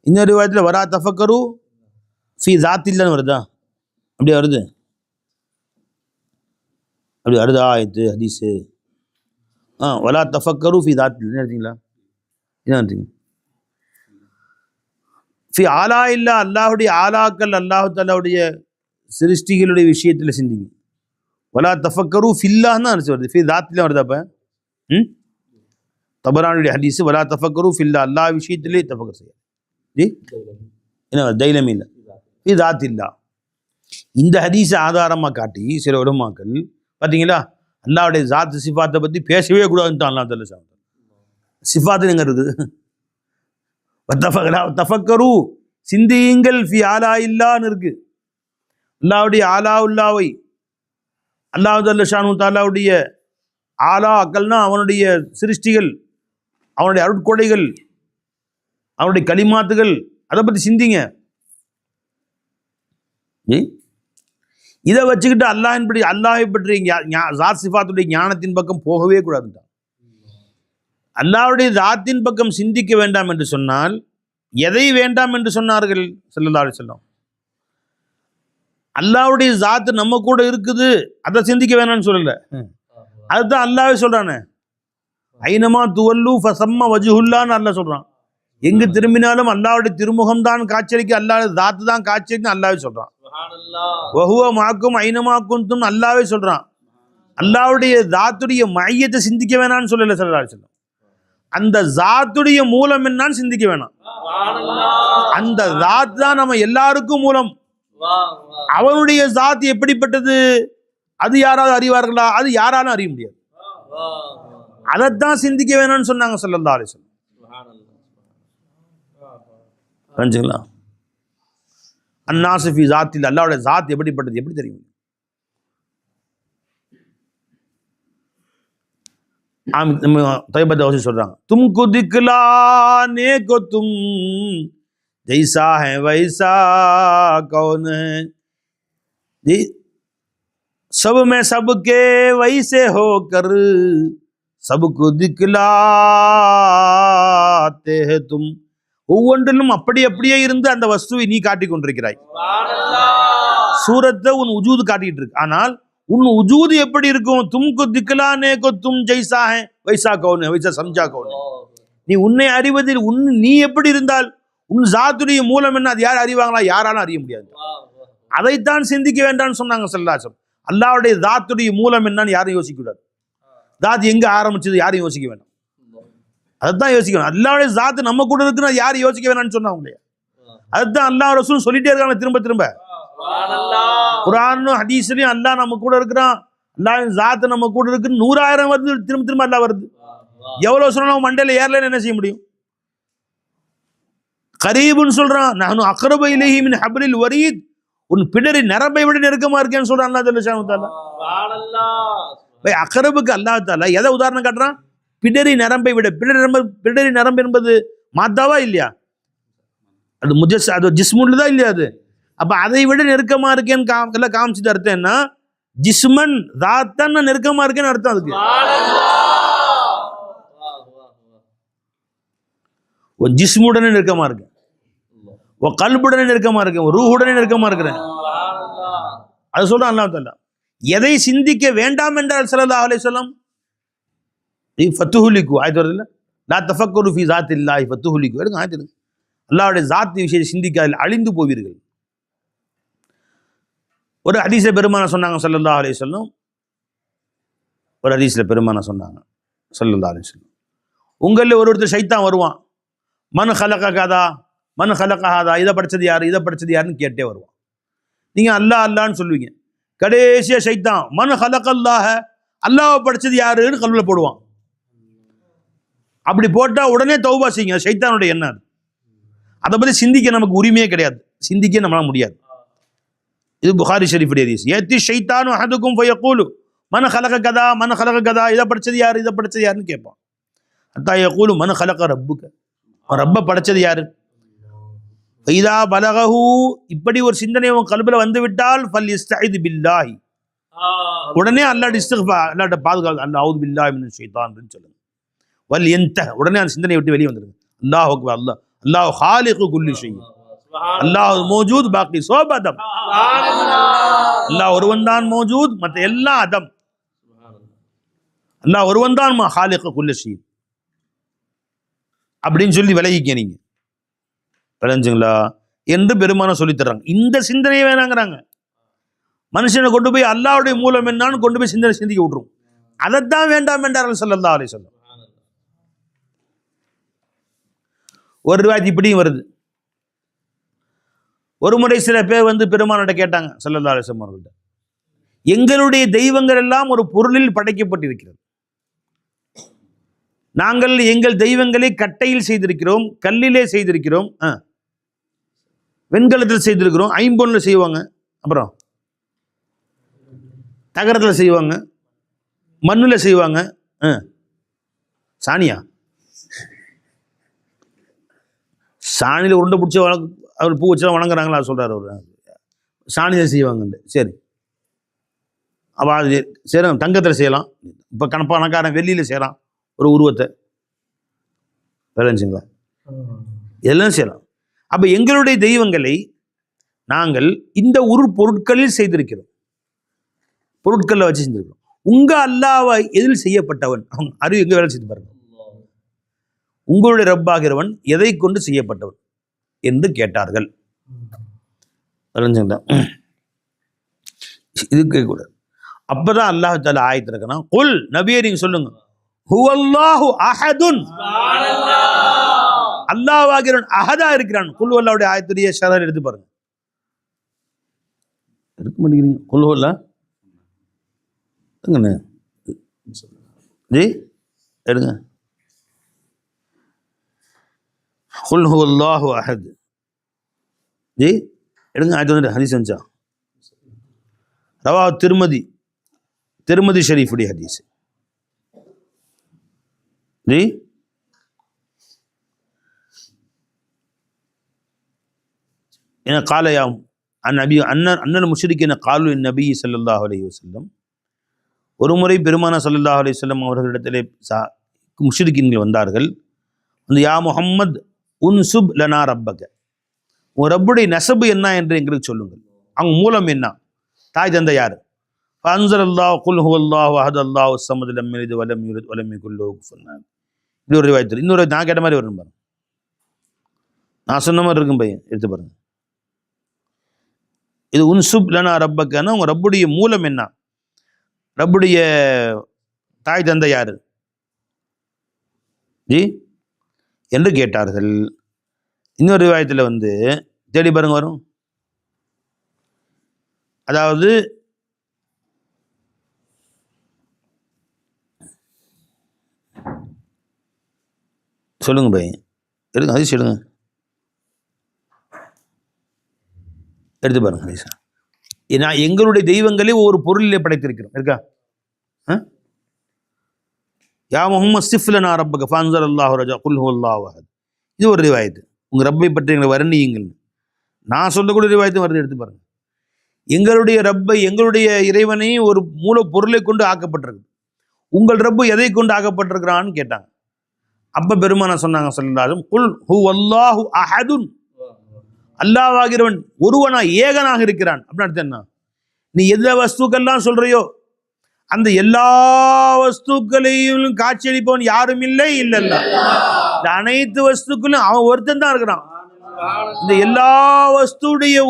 இன்னொரு ரிவாயத்தில் வலா தஃபக்கரு ஃபி ஸாத்தில்லாஹ்னு வருதா? அப்படியே வருது, அப்படி வருதா ஆயத்து ஹதீஸு? வலா தஃபக்கரு ஃபி ஸாத்தில் என்ன எடுத்தீங்களா? என்ன எடுத்தீங்க? ஃபி ஆலா இல்லா, அல்லாஹுடைய ஆலாக்கள், அல்லாஹு தஆலாவுடைய சிருஷ்டிகளுடைய விஷயத்தில் சிந்திங்க. வலா தஃபக்கரு ஃபில்லாஹ்னு தான் வருது, ஃபி ஸாத்தில் வருதா? அப்போ தபரானுடைய ஹதீஸ் வலா தஃபக்கரு ஃபில்லா, அல்லாஹ் விஷயத்திலே தஃபக்கர் செய்ய. என்ன தைலம் இல்லை, ஃபி ஸாத்தில்லா. இந்த ஹதீஸை ஆதாரமாக காட்டி சில உலமாக்கள் பார்த்தீங்களா, அல்லாஹ்வுடைய ஸாத் சிஃபாத்தை பற்றி பேசவே கூடாதுன்ட்டு அல்லாஹ் தஆலா சொல்றாங்க. சிஃபாத்து எங்க இருக்குது? தஃபக்கரு சிந்தியுங்கள் ஃபி ஆலா இல்லான்னு இருக்கு. அல்லாஹ்வுடைய ஆலா உல்லாவை, அல்லாஹ் ஜல்ல ஷானு தஆலாவுடைய ஆலா அக்கல்னா அவனுடைய சிருஷ்டிகள், அவனுடைய அருட்கொடைகள், அவனுடைய கலிமாத்துகள், அதை பற்றி சிந்திங்க. இதை வச்சுக்கிட்டு அல்லாஹை பற்றி ஸாத் சிஃபாத்துடைய ஞானத்தின் பக்கம் போகவே கூடாதுதான். அல்லாஹ்வுடைய ஸாத்தின் பக்கம் சிந்திக்க வேண்டாம் என்று சொன்னால் எதை வேண்டாம் என்று சொன்னார்கள் ஸல்லல்லாஹு அலைஹி வஸல்லம்? அல்லாஹ்வுடைய ஸாத் நம்ம கூட இருக்குது, அதை சிந்திக்க வேணாம்னு சொல்லல. அதுதான் அல்லாஹ்வே சொல்றானே, ஐனமா துவல்லு ஃபஸம்ம வஜ்ஹுல்லான்னு அல்லாஹ் சொல்றான். எங்கு திரும்பினாலும் அல்லாஹ்வுடைய திருமுகம் தான் காட்சியளிக்க, அல்லாஹ் ஸாத் தான் காட்சியளிக்க அல்லாஹ்வே சொல்றான். வஹுவ மஅக்கும் ஐனமா குன்தும் அல்லாஹ்வே சொல்றான். அல்லாஹ்வுடைய ஸாத்துடைய மையத்தை சிந்திக்க வேணாம்னு சொல்லல ஸல்லல்லாஹு அலைஹி வஸல்லம். அந்த ஸாத்துடைய மூலம் என்னன்னு சிந்திக்க வேணாம். அந்த ஸாத் தான் நம்ம எல்லாருக்கும் மூலம். அவனுடைய ஸாத் எப்படிப்பட்டது அது யாராவது அறிவார்களா? அது யாராலும் அறிய முடியாது. அதைத்தான் சிந்திக்க வேணாம்னு சொன்னாங்க ஸல்லல்லாஹு அலைஹி வஸல்லம். புரிஞ்சுங்களா? அன்னாசு ஃபி ஸாத்தில், அல்லாஹ்வுடைய ஸாத் எப்படிப்பட்டது எப்படி தெரியும்? तैयबत சொல்றாங்க, तुमको दिखलाने को तुम जैसा है वैसा कौन है, जी सब में सबके वैसे होकर सबको दिखलाते हैं तुम. ஒவ்வொன்றிலும் அப்படி அப்படியே இருந்து அந்த வஸ்துவை நீ காட்டிக் கொண்டிருக்கிறாய். சூரத்தை உன் உஜூது காட்டிட்டு இருக்கு. ஆனால் உன் உஜூது எப்படி இருக்கும்? தும்கு திக்லானே கோ தும் ஜைசா ஹே வைசா கௌன் ஹே வைசா சம்ஜா கௌன் ஹே. நீ உன்னை அறிவதில் நீ எப்படி இருந்தால் உன் ஸாத்துடைய மூலம் என்ன அது யார் அறிவாங்களா? யாராலும் அறிய முடியாது. அதைத்தான் சிந்திக்க வேண்டாம்னு சொன்னாங்க ஸல்லல்லாஹு அலைஹி வஸல்லம். அல்லாஹ்வுடைய ஸாத்துடைய மூலம் என்னன்னு யாரும் யோசிக்க கூடாது. ஸாத் எங்க ஆரம்பிச்சது யாரும் யோசிக்க வேண்டாம். அதைத்தான் யோசிக்கணும். அல்லாஹ்வுடைய ஸாத் நம்ம கூட இருக்குன்னு யாரும் யோசிக்க வேணாம்னு சொன்னாங்க. அதுதான் அல்லாஹ் ரசூல் சொல்லிட்டே இருக்காங்க திரும்ப திரும்ப. குர்ஆனும் ஹதீஸ்லயும் அல்லாஹ் நம்ம கூட இருக்கிறான், அல்லாஹ்வின் ஸாத் நம்ம கூட இருக்குன்னு 100,000 வருது, திரும்ப திரும்ப அல்லாஹ் வருது. எவ்வளவு சொன்னாலும் மண்டையில ஏறலன்னு என்ன செய்ய முடியும்? கரீபுன்னு சொல்றான், நான் அக்ரப இலைஹி மின் ஹப்லில் வரீத், உன் பிடரி நரம்பை விட நெருக்கமா இருக்கேன்னு சொல்றான் அல்லாஹ் ஜல்ல ஷானஹு தஆலா. அக்ரபுக்கு அல்லாஹ் தஆலா எதை உதாரணம் காட்டுறான்? பிடரி நரம்பை விட. பிடரி நரம்பு என்பது மாத்தாவா இல்லையா? அது அது ஜிஸ்முன்னு தான் இல்லையா? அது அப்ப அதை விட நெருக்கமா இருக்கேன்னு காமிச்சுட்டு அர்த்தம் என்ன? ஜிஸ்மன் தாத்தன் நெருக்கமா இருக்கேன்னு அர்த்தம். அதுக்கு ஒரு ஜிஸ்முடனே நெருக்கமா இருக்கேன், ஒரு கல்புடனே நெருக்கமா இருக்கேன், ஒரு ரூஹுடனே நெருக்கமா இருக்கிறேன். அது சொல்றான் அல்லாஹ் தஆலா. எதை சிந்திக்க வேண்டாம் என்றால் ஸல்லல்லாஹு அலைஹி வஸல்லம் ஃபத்துஹுலிகு ஆயத்து வருதுல்ல, லா தஃபக்கரு ஃபீ ஸாத்தில்லாஹி ஃபத்துஹுலிகு. எடுங்க ஆயத்து எடுங்க. அல்லாஹ்வுடைய ஸாத் விஷயத்தை சிந்திக்காமல் அழிந்து போவீர்கள். ஒரு ஹதீஸை பெருமான சொன்னாங்க ஸல்லல்லாஹு அலைஹி வஸல்லம். ஒரு ஹதீஸில் பெருமான சொன்னாங்க ஸல்லல்லாஹு அலைஹி வஸல்லம், உங்களில் ஒருத்தர் ஷைத்தான் வருவான், மன் ஹலக கதா மன் ஹலக ஹாதா, இதை படிச்சது யாரு இதை படிச்சது யாருன்னு கேட்டே வருவான். நீங்க அல்லாஹ் அல்லான்னு சொல்லுவீங்க. கடைசியா ஷைத்தான் மன் ஹலக அல்லாஹ, அல்லாஹ்வை படிச்சது யாருன்னு கல்வில போடுவான். அப்படி போட்டா உடனே தௌபா செய்யுங்க. ஷைத்தானுடைய எண்ணம். அதை பத்தி சிந்திக்க நமக்கு உரிமையே கிடையாது, சிந்திக்க நம்மளால முடியாது. இது புகாரி ஷரீஃபுடைய ஹதீஸ். யத்தி ஷைத்தானு அஹதுக்கும் ஃபயகூலு மன் ஹலக கதா மன் ஹலக கதா, இதை படிச்சது யாரு இதை படிச்சது யாருன்னு கேட்பான். அத்தா யகூலு மன் ஹலக ரப்புக, ரப்ப படைச்சது யாரு? இதா பலகஹு, இப்படி ஒரு சிந்தனை உன் கல்புல வந்து விட்டால் ஃபல் யஸ்தஇது பில்லாஹி, உடனே அல்லாஹ்வுடைய இஸ்திக்ஃபார், அல்லாஹ்வுடைய பாதுகாப்பு, அல்லாஹ் அஊது பில்லாஹி மினஷ் ஷைத்தான்னு சொல்லுங்க. வல் யன்தஹ், உடனே அந்த சிந்தனையை விட்டு வெளியே வந்துருங்க. அல்லாஹ் அக்பர், அல்லாஹ் அல்லாஹ் ஹாலிகு குல்லி ஷை, அல்லாஹ் மௌஜூத் பாக்கி சோப் அதம், அல்லாஹ் ஒருவன் தான் மௌஜூத், மற்ற எல்லாம் அதம். அல்லாஹ் ஒருவன் தான் ஹாலிகு குல்லி ஷை அப்படின்னு சொல்லி விலகிக்க நீங்க, விளைஞ்சுங்களா என்று பெருமான சொல்லி தர்றாங்க. இந்த சிந்தனையை வேணாங்கிறாங்க. மனுஷனை கொண்டு போய் அல்லாஹ்வுடைய மூலம் என்னான்னு கொண்டு போய் சிந்திக்க விட்டுரும். அதைத்தான் வேண்டாம் என்றார்கள் ஸல்லல்லாஹு அலைஹி வஸல்லம். ஒரு ரிவாயத் இப்படியும் வருது. ஒரு முறை சில பேர் வந்து பெருமானிட்ட கேட்டாங்க ஸல்லல்லாஹு அலைஹி வஸல்லம் அவர்கள்ட்ட, எங்களுடைய தெய்வங்கள் எல்லாம் ஒரு பொருளில் படைக்கப்பட்டிருக்கிறது, நாங்கள் எங்கள் தெய்வங்களை கட்டையில் செய்திருக்கிறோம், கல்லிலே செய்திருக்கிறோம், வெண்கலத்தில் செய்திருக்கிறோம், ஐம்பொன்னில் செய்வாங்க, அப்புறம் தகரத்தில் செய்வாங்க, மண்ணில் செய்வாங்க, சாணியா சாணியில் உருண்டை பிடிச்சி அவர் பூ வச்சு வணங்குறாங்களா சொல்கிறார் அவர். சாணியில் செய்வாங்க. சரி, அப்போ அது சரி, தங்கத்தில் செய்யலாம். இப்போ பணக்காரன் வெள்ளியில் செய்யலாம் ஒரு உருவத்தை, விளைஞ்சுங்களா, எல்லாம் செய்யலாம். அப்போ எங்களுடைய தெய்வங்களை நாங்கள் இந்த பொருட்களில் செய்திருக்கிறோம், பொருட்களில் வச்சு செஞ்சிருக்கிறோம். உங்க அல்லாஹ்வை எதில் செய்யப்பட்டவன், அவங்க அறிவு எங்க வேலை செய்து பாருங்க. உங்களுடைய ரப்பாகிறவன் எதை கொண்டு செய்யப்பட்டவன் என்று கேட்டார்கள். இது கேட்கக்கூடாது. அப்பதான் அல்லாஹ் தஆலா ஆயத்து இருக்கணும், குல் நபியே நீங்க சொல்லுங்க, ஹுவல்லாஹு அஹதுன், அல்லாஹ்வாகிறவன் அஹதா இருக்கிறான். குல் ஹுவல்லாஹுடைய ஆயத்துடைய ஷரஹ் எடுத்து பாருங்க. எடுக்க மாட்டேங்கிறீங்க. குல் ஹுவல்லா ஜி எடுங்க. குல் ஹுவல்லாஹு அஹத் ஜி எடுங்க. ஆயத்து வந்து ஹதீஸ் வந்துச்சா? ரவா திருமதி ஷரீஃபுடைய ஹதீஸ் ஜி. என்ன காலையாம் அந்நபி அண்ணன் முஷ்ரிக்கீன காலு நபி ஸல்லல்லாஹு அலைஹி வஸல்லம். ஒரு முறை பெருமானா ஸல்லல்லாஹு அலைஹி வஸல்லம் அவர்களிடத்திலே முஷ்ரிக்கீன்கள் வந்தார்கள். வந்து யா முஹம்மத் உன்சுப் லனா ரப்பக, உன் ரப்புடைய நசபு என்ன என்று எங்களுக்கு சொல்லுங்கள், அவங்க மூலம் என்ன, தாய் தந்தை யார்? ஃபஅன்ஸலல்லாஹு குல் ஹுவல்லாஹு அஹத் அல்லாஹு ஸமத் லம் யலித் வலம் யூலத் வலம் யகுல் லஹு குஃபுவன் அஹத். இது ஒரு ரிவாயத். இன்னொரு நான் கேட்ட மாதிரி வரும் பாருங்க, நான் சொன்ன மாதிரி இருக்கும் பையன், எடுத்து பாருங்க. இது உன்சுப் லனா ரப்பக்கன்னா உங்க ரப்புடைய மூலம் என்ன, ரப்புடைய தாய் தந்தை யாரு ஜி என்று கேட்டார்கள். இன்னொரு ரிவாயத்தில் வந்து தேடி பாருங்க வரும். அதாவது சொல்லுங்க பை, எடுங்க ஹதீஸ் எடுங்க, எடுத்து பாருங்க ஹதீஸ். நான் எங்களுடைய தெய்வங்களே ஒரு பொருளிலே படைத்திருக்கிறோம் இருக்கா? யா முஹம்மது சிஃப்லனா ரப்பக ஃபன்ஸர் அல்லாஹு ரஜா குல் ஹுவல்லாஹு அஹத். இது ஒரு ரிவாயத்து. உங்கள் ரப்பை பற்றி எங்களை வர்ணியுங்கள். நான் சொல்லக்கூடிய ரிவாயத்து வருது, எடுத்து பாருங்க. எங்களுடைய ரப்பை, எங்களுடைய இறைவனை ஒரு மூல பொருளை கொண்டு ஆக்கப்பட்டிருக்கு. உங்கள் ரப்பு எதை கொண்டு ஆக்கப்பட்டிருக்கிறான்னு கேட்டாங்க. அப்ப பெருமானா சொன்னாங்க ஸல்லல்லாஹு குல் ஹுவல்லாஹு அஹதுன், அல்லாஹ்வாகிறவன் ஒருவனா ஏகனாக இருக்கிறான். அப்படின்னு அர்த்தம் என்ன? நீ எந்த வஸ்துக்கெல்லாம் சொல்றியோ அந்த எல்லா வஸ்துக்களையும் காட்சியளிப்பவன் யாரும் இல்லை இல்லல்ல. இந்த அனைத்து வஸ்துக்களும் அவன் ஒருத்தன் தான் இருக்கிறான். இந்த எல்லா வஸ்துடைய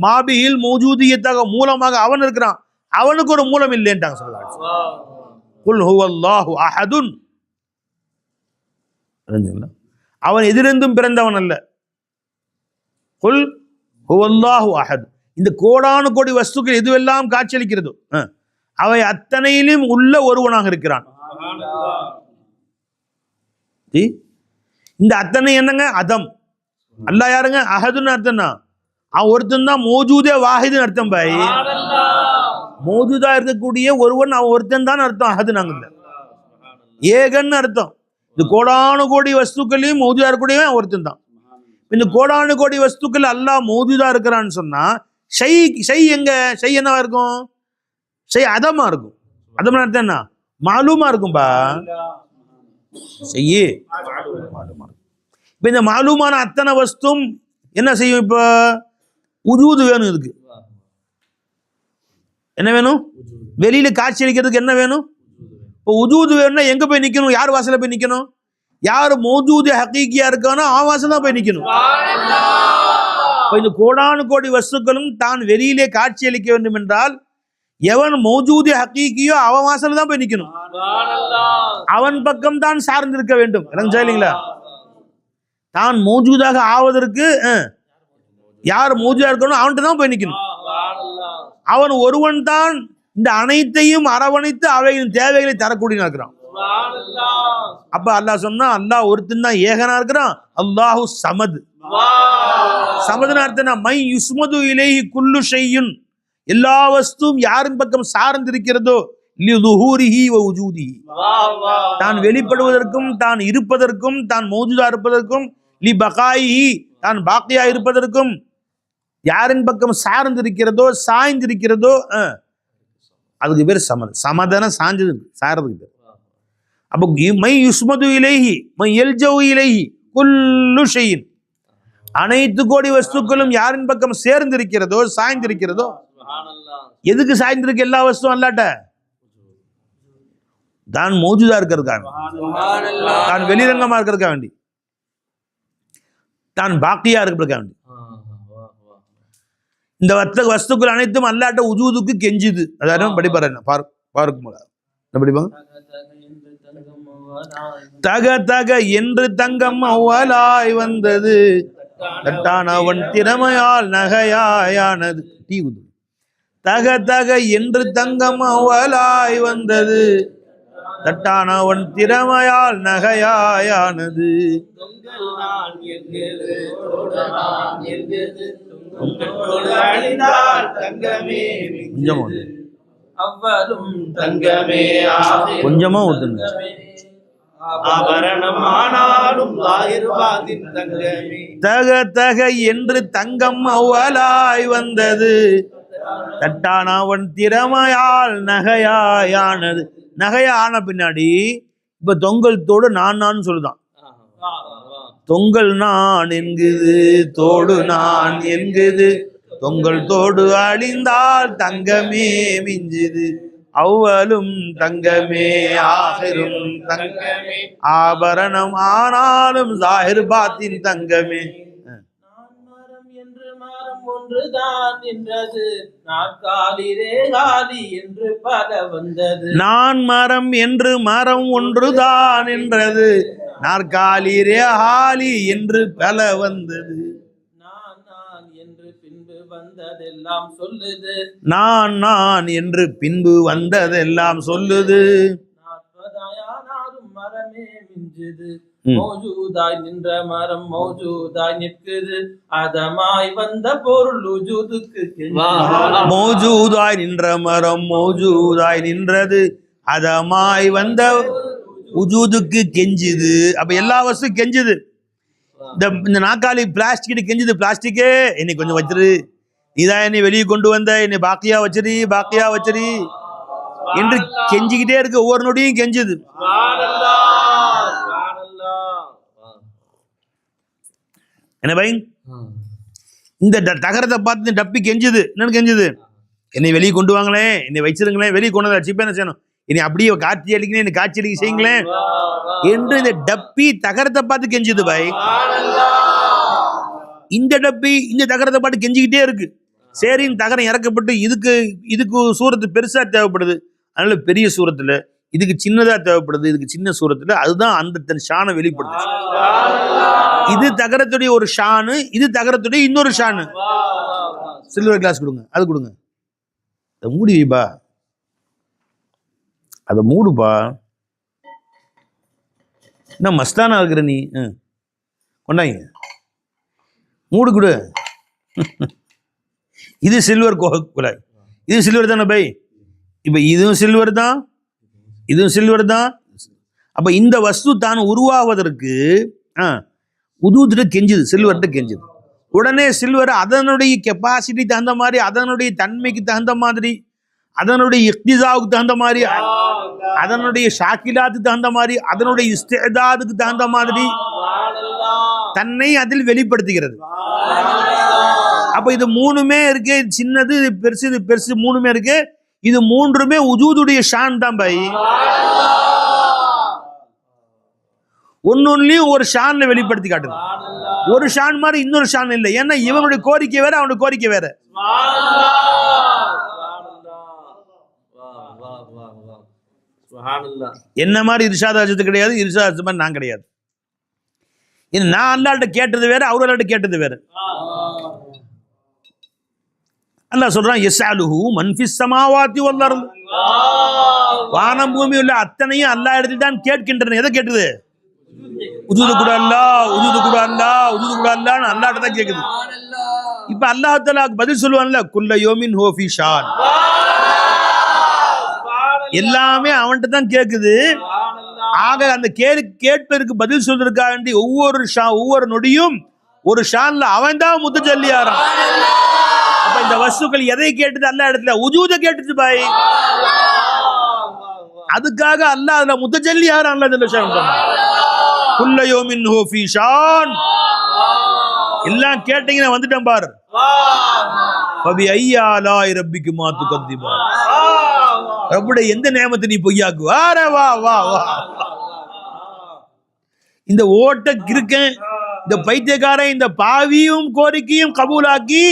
மாபியில் மௌஜூதியத்தாக மூலமாக அவன் இருக்கிறான். அவனுக்கு ஒரு மூலம் இல்லைன்ட்டாங்க ஸல்லல்லாஹு. குல் ஹுவல்லாஹு அஹதுன், அவன் எதிரெந்தும் பிறந்தவன் அல்ல. குல் ஹுவல்லாஹு அஹத். இந்த கோடானு கோடி வஸ்துக்கள் எதுவெல்லாம் காட்சியளிக்கிறதோ அவை அத்தனையிலும் உள்ள ஒருவனாக இருக்கிறான். இந்த அத்தனை என்னங்க? அதம். அல்லாஹ் யாருங்க? அஹதுன்னு அர்த்தம்னா அவன் ஒருத்தன் தான். மௌஜூதே வாஹிதுன்னு அர்த்தம் பாய். மௌஜூதா இருக்கக்கூடிய ஒருவன் அவன் ஒருத்தன் தான் அர்த்தம். அஹது நாங்க ஏகன்னு அர்த்தம். இந்த கோடானு கோடி வஸ்துக்களையும் மௌஜூதா இருக்கக்கூடியவன் ஒருத்தன் தான். இந்த கோடானு கோடி வஸ்துக்கள் அல்லாஹ் மௌஜூதா இருக்கிறான்னு சொன்னா ஷை எங்க? ஷை என்னவா இருக்கும்? ஷை அதமா இருக்கும். அதம்னு அர்த்தம் என்ன? மாலூமா இருக்கும்பா. ஷையே மாலூமா. இப்ப இந்த மாலூமான அத்தனை வஸ்தும் என்ன செய்யும்? இப்ப உஜூது வேணும். இதுக்கு என்ன வேணும்? வெளியில காட்சி அளிக்கிறதுக்கு என்ன வேணும்? இப்போ உஜூது வேணும்னா எங்க போய் நிக்கணும்? யார் வாசல போய் நிக்கணும்? யார் மௌஜூது ஹகீகியா இருக்கானோ அவன் வாசல் தான் போய் நிக்கணும். இந்த கோடானு கோடி வஸ்துக்களும் தான் வெளியிலே காட்சி அளிக்க வேண்டும் என்றால் எவன் மௌஜூது ஹகீகியோ அவன் வாசல் தான் போய் நிக்கணும். அவன் பக்கம் தான் சார்ந்திருக்க வேண்டும். இல்லைங்களா? தான் மௌஜூதாக ஆவதற்கு யார் மௌஜூதா இருக்கணும் அவன்கிட்ட தான் போய் நிக்கணும். அவன் ஒருவன் தான் இந்த அனைத்தையும் அரவணைத்து அவைகளின் தேவைகளை தரக்கூடிய இருக்கிறான். அப்ப அல்லாஹ் சொன்னா அல்லாஹ் ஒருத்தன் தான் ஏகனா இருக்கிறான். அல்லாஹு சமது. சமதுன்னு அர்த்தம் மை யுஸ்மது இலைஹி குல்லு ஷையுன், எல்லா வஸ்துவும் யாரின் பக்கம் சார்ந்திருக்கிறதோ லிதுஹூரிஹி வ உஜூதிஹி, தான் வெளிப்படுவதற்கும் தான் இருப்பதற்கும் தான் மௌஜூதா இருப்பதற்கும், லி பகாயிஹி தான் பாக்கியா இருப்பதற்கும் யாரின் பக்கம் சார்ந்திருக்கிறதோ சாய்ந்திருக்கிறதோ அதுக்கு பேர் சமது. சமதன சாஞ்சது சாரதுக்கு பேர். அப்போ மை யுஸ்மது இலைஹி மை எல்ஜவு இலைஹி குல்லு ஷையின், அனைத்து கோடி வஸ்துக்களும் யாரின் பக்கம் சேர்ந்திருக்கிறதோ சாய்ந்திருக்கிறதோ. எதுக்கு சாய்ந்திருக்கு எல்லா வஸ்துவும்? அல்லாட்ட தான் மௌஜூதா இருக்கிறதுக்காக, தான் வெளிரங்கமா இருக்கிறதுக்காக வேண்டி, தான் பாக்கியா இருக்கிறதுக்காக வேண்டி. இந்த வஸ்துக்கள் அனைத்தும் அல்லாட்ட உஜூதுக்கு கெஞ்சுது. அதாவது படிப்பாரு என்ன படிப்பாங்க? தக தக என்று தங்கம் அவ்வலாய் வந்தது, தட்டானவன் திறமையால் நகையாயானது. டீ குது. தக தக என்று தங்கம் அவ்வலாய் வந்தது, தட்டானவன் திறமையால் நகையாயானது. கொஞ்சமா ஊத்துங்க. தக தக என்று தங்கம் அவ்வலாய் வந்தது, தட்டானவன் திறமையால் நகையாயானது. நகையான பின்னாடி இப்ப தொங்கல் தோடு நான் சொல்லுதான். தொங்கல் நான் என்குது, தோடு நான் என்குது, தொங்கல் தோடு அழிந்தால் தங்கமே மிஞ்சுது, அவ்வலும் தங்கமே ஆகிரும் தங்கமே, ஆபரணம் ஆனாலும் ஜாஹிர் பாத்தின் தங்கமே. நான் மரம் என்று மரம் ஒன்றுதான் என்றது, நாற்காலிரே ஹாலி என்று பல வந்தது. நான் நான் என்று பின்பு வந்ததெல்லாம் சொல்லுது. மரமே மிஞ்சுது மௌஜூதாய் நின்ற மரம் மௌஜூதாய் நிற்குது அதமாய் வந்த பொருள் உஜூதுக்கு மௌஜூதாய் நின்ற மரம் மௌஜூதாய் நின்றது அதமாய் வந்த உஜூதுக்கு கெஞ்சுது. அப்ப எல்லா வஸ்தும் கெஞ்சுது. இந்த நாக்காளி பிளாஸ்டிக் கெஞ்சுது, பிளாஸ்டிக்கே என்னை கொஞ்சம் வச்சிரு, நீதான் என்னை வெளியே கொண்டு வந்த, என்னை பாக்கியா வச்சிரு பாக்கியா வச்சிரு என்று கெஞ்சிக்கிட்டே இருக்கு. ஒவ்வொரு நொடியும் கெஞ்சுது. என்ன பை, இந்த தகரத்தை பார்த்து இந்த டப்பி கெஞ்சுது. என்னன்னு கெஞ்சுது? என்னை வெளியே கொண்டு வாங்களேன், என்னை வச்சிருங்களேன், வெளியே கொண்டு வந்தாச்சு, இப்ப என்ன செய்யணும், என்னை அப்படியே காட்சி அளிக்கணும், என்னை காட்சி அளிக்க செய்யுங்களேன் என்று இந்த டப்பி தகரத்தை பார்த்து கெஞ்சுது பாய். இந்த டப்பி இந்த தகரத்தை பார்த்து கெஞ்சிக்கிட்டே இருக்கு. சரின்னு தகரம் இறக்கப்பட்டு இதுக்கு சூரத்து பெருசா தேவைப்படுது, அதனால பெரிய சூரத்துல, இதுக்கு சின்னதா தேவைப்படுது, இதுக்கு சின்ன சூரத்துல. அதுதான் அந்த தன் ஷானை வெளிப்படுது. இது தகரத்துடைய ஒரு ஷானு, இது தகரத்துடைய இன்னொரு ஷானு. சில்வர் கிளாஸ் கொடுங்க, அது கொடுங்க, அதை மூடி வைப்பா, அதை மூடுப்பா. என்ன மஸ்தானா இருக்கிற நீ, கொண்டாங்க, மூடு கொடு. இது சில்வர் குழாய், இது சில்வர் தானே பை. இப்ப இதுவும் சில்வர் தான், இதுவும் சில்வர் தான். அப்ப இந்த வஸ்து தான் உருவாவதற்கு உதுவுட்டு கெஞ்சுது, சில்வர்கிட்ட கெஞ்சுது. உடனே சில்வர் அதனுடைய கெப்பாசிட்டி தகுந்த மாதிரி, அதனுடைய தன்மைக்கு தகுந்த மாதிரி, அதனுடைய இக்திசாவுக்கு தகுந்த மாதிரி, அதனுடைய ஷாக்கிலாத்துக்கு தகுந்த மாதிரி, அதனுடைய இஸ்திதாதுக்கு தகுந்த மாதிரி தன்னை அதில் வெளிப்படுத்துகிறது. அப்ப இது மூணுமே இருக்கு, சின்னது இது பெருசு, இது பெருசு, மூணுமே இருக்கு. இது மூன்றுமே உஜூதுடைய ஷான் தான் பை. ஒன்னொன்னுலயும் ஒரு ஷான்ல வெளிப்படுத்தி காட்டுது. ஒரு ஷான் மாதிரி இன்னொரு ஷான் இல்லை. ஏன்னா இவனுடைய கோரிக்கை வேற, அவனுடைய கோரிக்கை வேற. என்ன மாதிரி இர்ஷாத் அஜத்து கிடையாது, இர்ஷாத் அஜத்து மாதிரி நான் கிடையாது. நான் அல்லாஹ்ட்ட கேட்டது வேற, அவர் அல்லாஹ்ட்ட கேட்டது வேற. அல்லாஹ் சொல்றான், யஸ்அலுஹு மன் ஃபிஸ் ஸமாவாதி வல் அர்த். வானம் பூமி உள்ள அத்தனையும் அல்லாஹ் இடத்தில் தான் கேட்கின்றன. எதை கேட்டது? உஜூது கூட அல்லாஹ், உஜூது கூட அல்லாஹ், உஜூது கூட அல்லாஹ்னு அல்லாஹ்ட்ட தான் கேக்குது. இப்ப அல்லாஹ் தஆலா பதில் சொல்லுவான்ல, குல்ல யௌமின் ஹுவ ஃபீ ஷான். எல்லாமே அவன்கிட்ட தான் கேக்குது. ஆக அந்த கேட்பதற்கு பதில் சொல்றதுக்காக வேண்டி ஒவ்வொரு நொடியும் ஒரு ஷான்ல அவன் தான் முத்தஜல்லியாரான். அப்ப இந்த வஸ்துக்கள் எதை கேட்டது? அல்லாஹ் இடத்துல உஜூத கேட்டுச்சு பாய். அதுக்காக அல்லாஹ் அதுல முத்தஜல்லியாரான். அல்லாஹ் ஜல்ல ஷான் குல்ல யௌமின் ஹுவ ஃபீ ஷான். எல்லாம் கேட்டீங்கன்னா வந்துட்டேன் பாரு. ஃபபி ஐய ஆலாஇ ரப்பிக்குமா துகத்திபா. ரப்புடைய எந்த நியமத்தை நீ பொய்யாக்கு? வா வா வா. இந்த ஓட்ட கிறுக்கன், இந்த பைத்தியக்காரன், இந்த பாவியும் கோரிக்கையும் கபூலாக்கி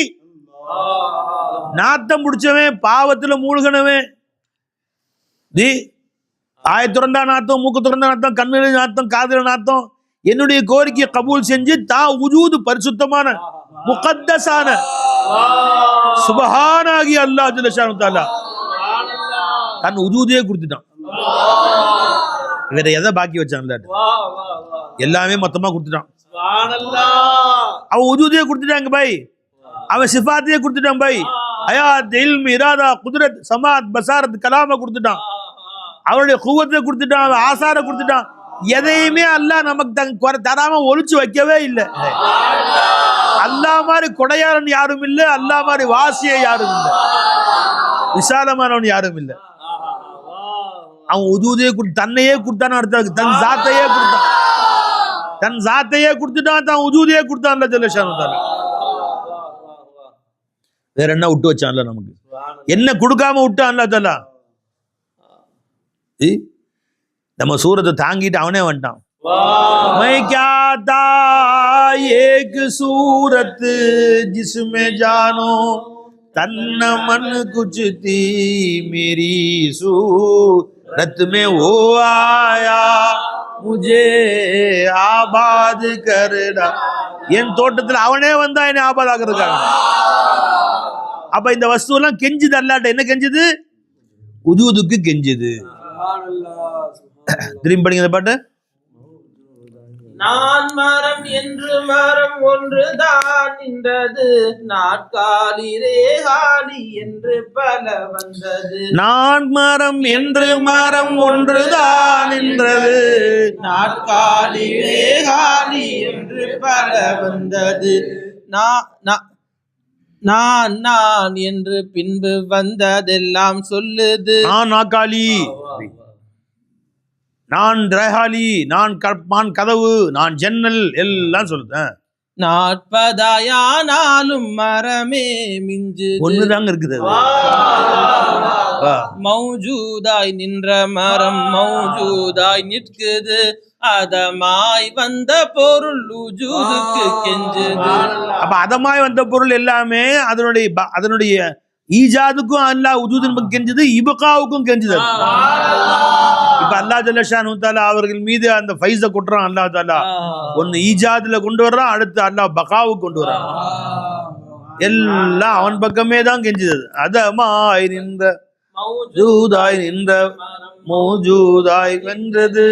நாத்தம் முடிச்சவன், பாவத்துல மூழ்கனவன், ஆய துறந்தா நாத்தம், மூக்கு துறந்தா நாத்தம், கண்ணுல நாத்தம், காதுல நாத்தம், என்னுடைய கோரிக்கையை கபூல் செஞ்சு தான் உஜூது பரிசுத்தமான முகத்தஸான சுபஹானாகி அல்லாஹ் ஜல்ல ஷானு தஆலா தன் உஜூதையே கொடுத்துட்டான். வேற எதை பாக்கி வச்சான்? எல்லாமே மொத்தமா கொடுத்துட்டான். அவன் உஜூதையே கொடுத்துட்டாங்க பாய், அவன் சிஃபாத்தையே கொடுத்துட்டான் பாய். ஹயாத், இல்ம், இராதா, குத்ரத், சமாத், பசாரத், கலாம கொடுத்துட்டான். அவனுடைய குவத்தை கொடுத்துட்டான், அவன் ஆசார கொடுத்துட்டான். எதையுமே அல்லாஹ் நமக்கு தராம ஒளிச்சு வைக்கவே இல்லை. அல்லாஹ் மாதிரி கொடையாரன் யாரும் இல்லை, அல்லாஹ் மாதிரி வாசிய யாரும் இல்லை, விசாலமானவன் யாரும் இல்லை. அவன் உதூதையே தன்னையே கொடுத்தான்னு அர்த்தம். தன் ஜாத்தையே கொடுத்தான், தன் ஜாத்தையே கொடுத்துட்டான், தான் உஜூதையே கொடுத்தான் ஜல்ல ஷானு தஆலா. வேற என்ன விட்டு வச்சான்ல நமக்கு? என்ன கொடுக்காம விட்டான் அல்லாஹ் தஆலா? நம்ம சூரத்தை தாங்கிட்டு அவனே வந்துட்டான். मैं क्या था एक सूरत जिसमें जानो तन मन कुछ थी मेरी सूरत में वो आया मुझे आबाद करना. என் தோட்டத்தில் அவனே வந்தா என்னை ஆபாதாக்குறதுக்காக. அப்ப இந்த வஸ்து எல்லாம் கெஞ்சுது அல்லாஹ்ட்ட. என்ன கெஞ்சுது? உஜூதுக்கு கெஞ்சுது. திரும்பி படிங்க இந்த பாட்டு. நான் மரம் என்று மரம் ஒன்றுதான் நின்றது, நாட்காலிரே காலி என்று பல வந்தது. நான் மரம் என்று மரம் ஒன்றுதான் நின்றது, நாட்காலிரே காலி என்று பல வந்தது. நான் நான் என்று பின்பு வந்ததெல்லாம் சொல்லுது. நான் நாக்காளி, நான் ரஹாலி, நான் கதவு, நான் ஜன்னல் எல்லாம் சொல்லுது. 40 மரமே மிஞ்சு ஒண்ணுதாங்க இருக்குது. மௌஜூதாய் நின்ற மரம் மௌஜூதாய் நிற்குது, அதமாய் வந்த பொருள் உஜூதுக்கு கெஞ்சுது. அப்ப அதமாய் வந்த பொருள் எல்லாமே அதனுடைய ஈஜாதுக்கும் அல்லாஹ் உஜூதுக்கு கெஞ்சுது, இபகாவுக்கும் கெஞ்சுது. இப்ப அல்லாஹ் ஜல்ல ஷானு தஆலா அவர்கள் மீது அந்த ஃபைஸ கொட்டுறான். அல்லாஹ் தஆலா ஒன்னு ஈஜாதுல கொண்டு வர்றான், அடுத்து அல்லாஹ் பகாவுக்கு கொண்டு வர்றான். எல்லாம் அவன் பக்கமே தான் கெஞ்சுது. அதமாய் நின்ற மௌஜூதாய் நின்ற மௌஜூதாய் வென்றது,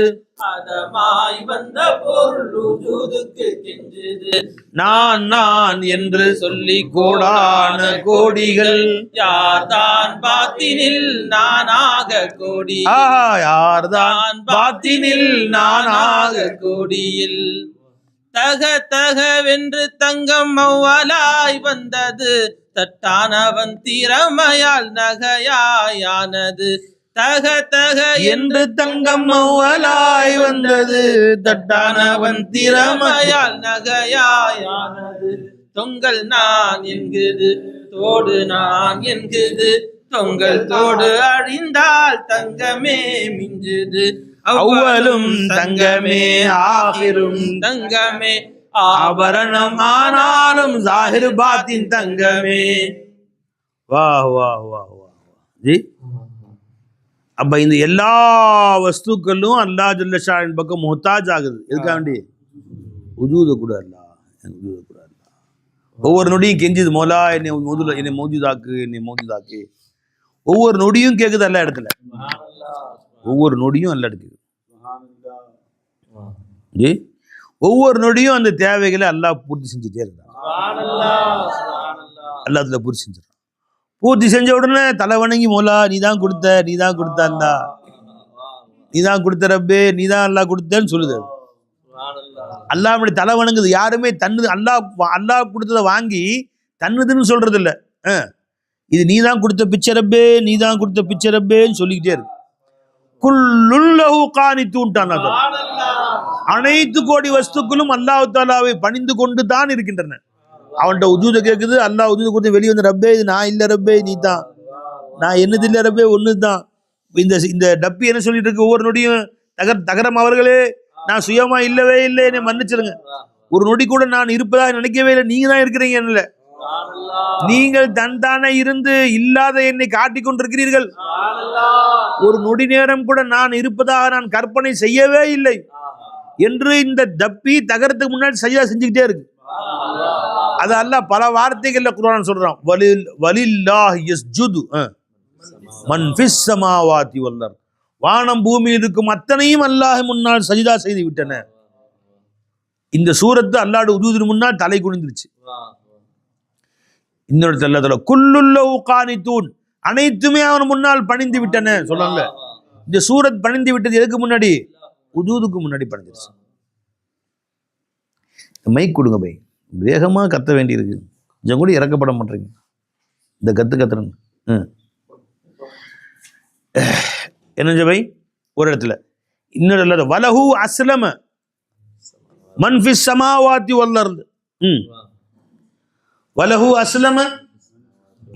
அதமாய் வந்த பொருள் உஜூதுக்கு கெஞ்சுது. நான் நான் என்று சொல்லி கோடான கோடிகள் யார்தான் பாத்தினில் நானாக கோடி, யார்தான் பாத்தினில் நானாக கோடியில் தக தகவென்று தங்கம் மௌவலாய் வந்தது, தட்டானவன் திறமையால் நகையாயானது. தக தக என்று தங்கம் மௌவலாய் வந்தது, தட்டானவன் திறமையால் நகையாயானது. தொங்கல் நான் என்குது, தோடு நான் என்குது, தொங்கல் தோடு அழிந்தால் தங்கமே மிஞ்சுது. அவ்வலும் தங்கமே ஆகிரும் தங்கமே ஆபரணம் ஆனாலும் ஜாஹிர் பாத்தின் தங்கமே. வா வா வா வா ஜி. அப்ப இந்த எல்லா வஸ்துக்களும் அல்லாஹ் ஜல்ல ஷானின் பக்கம் முஹ்தாஜ் ஆகுது. எதுக்காண்டி? உஜூத கூட அல்லாஹ், உஜூத கூட அல்லாஹ் ஒவ்வொரு நொடியும் கெஞ்சுது, மௌலா என்னை மௌஜூதாக்கு, என்னை மௌஜூதாக்கு. ஒவ்வொரு நொடியும் கேக்குது எல்லா இடத்துல, ஒவ்வொரு நொடியும் எல்லா இடத்துக்கு ஜி. ஒவ்வொரு நொடியும் அந்த தேவைகளை அல்லாஹ் பூர்த்தி செஞ்சுட்டே இருக்கான். அல்லாஹ் அதுல பூர்த்தி செஞ்சிடறான். பூர்த்தி செஞ்ச உடனே தலை வணங்கி, மௌலா நீதான் கொடுத்த, நீதான் கொடுத்த அல்லா, நீதான் கொடுத்த ரப்பே, நீதான் அல்லாஹ் கொடுத்தேன்னு சொல்லுது. அல்லாஹ் அப்படி தலை வணங்குது. யாருமே தன்னு அல்லாஹ் கொடுத்ததை வாங்கி தன்னுதுன்னு சொல்றது இல்லை. இது நீதான் கொடுத்த பிச்சை ரப்பே, நீதான் கொடுத்த பிச்சை ரப்பேன்னு சொல்லிக்கிட்டே இருக்கு. குல்லுல்லஹு கானித்தூன்டான். அனைத்து கோடி வஸ்துக்களும் அல்லாஹ் தஆலாவை பணிந்து கொண்டு தான் இருக்கின்றன. அவன்கிட்ட உஜூத கேட்குது, அல்லாஹ் உஜூத கொடுத்து வெளியே வந்து, ரப்பே இது நான் இல்லை ரப்பே நீ தான், நான் என்னது இல்லை ரப்பே ஒன்று தான். இந்த டப்பி என்ன சொல்லிட்டு இருக்கு ஒவ்வொரு நொடியும்? தகரம் அவர்களே, நான் சுயமா இல்லவே இல்லை, என்னை மன்னிச்சிருங்க. ஒரு நொடி கூட நான் இருப்பதா நினைக்கவே இல்லை, நீங்க தான் இருக்கிறீங்க. என்ன நீங்கள் தன்தானே இருந்து இல்லாத என்னை காட்டிக் கொண்டிருக்கிறீர்கள். ஒரு நொடி நேரம் கூட நான் இருப்பதாக நான் கற்பனை செய்யவே இல்லை என்று இந்த தப்பி தகரத்துக்கு முன்னாடி சஜ்தா செஞ்சுக்கிட்டே இருக்கு. அது அல்லாஹ் பல வார்த்தைகள்ல குர்ஆன் சொல்றான். வலில்லாஹி யஸ்ஜுது மன் ஃபிஸ் ஸமாவாதி வல் அர்த். வானம் பூமி இருக்கும் அத்தனையும் அல்லாஹ் முன்னால் சஜ்தா செய்து விட்டன. இந்த சூரத்து அல்லாஹ்வுடைய உஜூதின் முன்னால் தலை குனிந்துருச்சு. இன்னொரு தல்லதல குல்லுல்லஹு கானித்தூன், அனைத்துமே அவன் முன்னால் பணிந்து விட்டன சொல்றாங்க. இந்த சூரத் பணிந்து விட்டது எதுக்கு முன்னாடி? உஜூதுக்கு முன்னாடி பணிஞ்சிருச்சு. மைக் கொடுங்க பை, வேகமா கத்த வேண்டி இருக்கு, கொஞ்சம் கூட இறக்கப்பட மாட்டீங்க. இந்த கத்துறேன் என்ன பை? ஒரு இடத்துல இன்னொரு இடத்துல வலஹு அஸ்லம மன் ஃபிஸ் ஸமாவாதி வல் அர்த். வலஹு அஸ்லம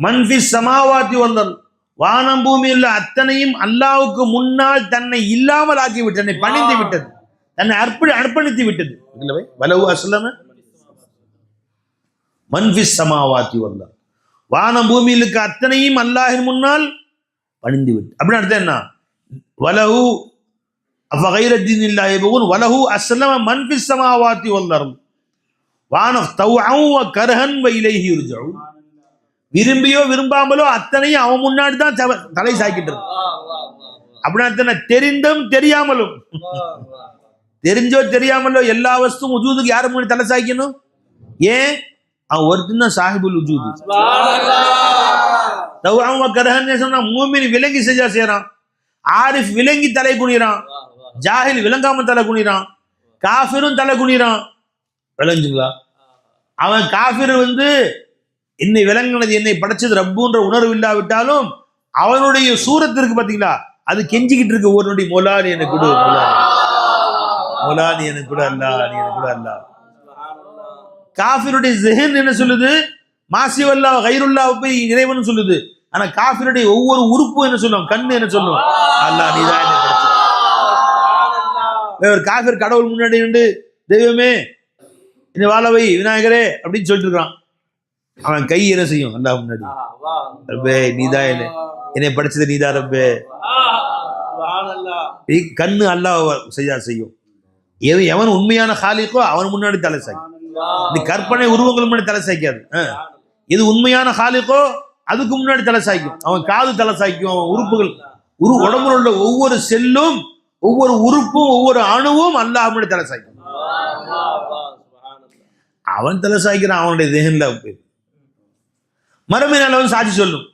மன் ஃபிஸ் ஸமாவாதி வல் அர்த். வானம் பூமியில் அத்தனையும் அல்லாஹ்வுக்கு முன்னால் தன்னை இல்லாமல் ஆக்கி விட்டது, தன்னை பணிந்து விட்டது, தன்னை அர்ப்பணித்து விட்டது. வலஹு அஸ்லம மன் ஃபிஸ் ஸமாவாதி வல் அர்த். வானம் பூமியிலுக்கு அத்தனையும் அல்லாஹ்வின் முன்னால் பணிந்து விட்டு. அப்படின்னு அர்த்தம் என்ன? வலஹு அஃபகைர தீனில்லாஹி யபூன் வலஹு அஸ்லம மன் ஃபிஸ் ஸமாவாதி வல் அர்த் வான தவ்அன் வ கர்ஹன் வ இலைஹி யுர்ஜஊன். விரும்பியோ விரும்பாமலோ அத்தனையும் அவன் முன்னாடி தான் தலை சாய்க்கிட்டு இருக்கு. அப்படின்னா தெரிந்தும் தெரியாமலும், தெரிஞ்சோ தெரியாமலோ எல்லா வஸ்துவும் உஜூதுக்கு யாரு முன்னாடி தலை சாய்க்கணும்? ஏன்? அவன் ஒருத்தன் தான் சாஹிபுல் உஜூது. அவன் கரஹன்னு சொன்னா மூமின் விலங்கி செஞ்சா செய்யறான், ஆரிஃப் விலங்கி தலை குனிறான், ஜாஹில் விளங்காம தலை குனிறான், காஃபிரும் தலை குனிறான். விளங்குங்களா? அவன் காஃபிர் என்னை விளங்கினது, என்னை படைச்சது ரப்புன்ற உணர்வு இல்லாவிட்டாலும் அவனுடைய சூரத்திற்கு பாத்தீங்களா, அது கெஞ்சிக்கிட்டு இருக்கு, ஒருனுடைய மொலா நீ எனக்கு கொடு, மொலா நீ எனக்கு கூட அல்லா, நீ எனக்கு கூட அல்லா. காஃபிருடைய ஜஹன் என்ன சொல்லுது? மாசிவல்லா கைருல்லா போய் இறைவன் சொல்லுது. ஆனா காஃபிருடைய ஒவ்வொரு உறுப்பும் என்ன சொல்லும்? கண்ணு என்ன சொல்லும்? அல்லா நீதான் என்னை படைச்ச. ஒரு காஃபிர் கடவுள் முன்னாடி நின்று தெய்வமே என்னை வாழவை விநாயகரே அப்படின்னு சொல்லிட்டு இருக்கான். அவன் கை என்ன செய்யும்? அல்லா முன்னாடி, ரப்பே நீதான் என்னை படைச்சது, நீதான் ரப்பே. கண்ணு அல்லாஹ் செய்யும். எவன் உண்மையான ஹாலிக்கோ அவன் முன்னாடி தலை சாய்க்கும். இந்த கற்பனை உருவங்கள் முன்னாடி தலை சாய்க்காது. இது உண்மையான ஹாலிக்கோ அதுக்கு முன்னாடி தலை சாய்க்கும். அவன் காது தலை சாய்க்கும், அவன் உறுப்புகள் உடம்புல உள்ள ஒவ்வொரு செல்லும், ஒவ்வொரு உறுப்பும், ஒவ்வொரு அணுவும் அல்லாஹ் முன்னாடி தலை சாய்க்கும். அவன் தலை சாய்க்கிறான் அவனுடைய தேகன்ல. மறுமையினால சாட்சி சொல்லும்.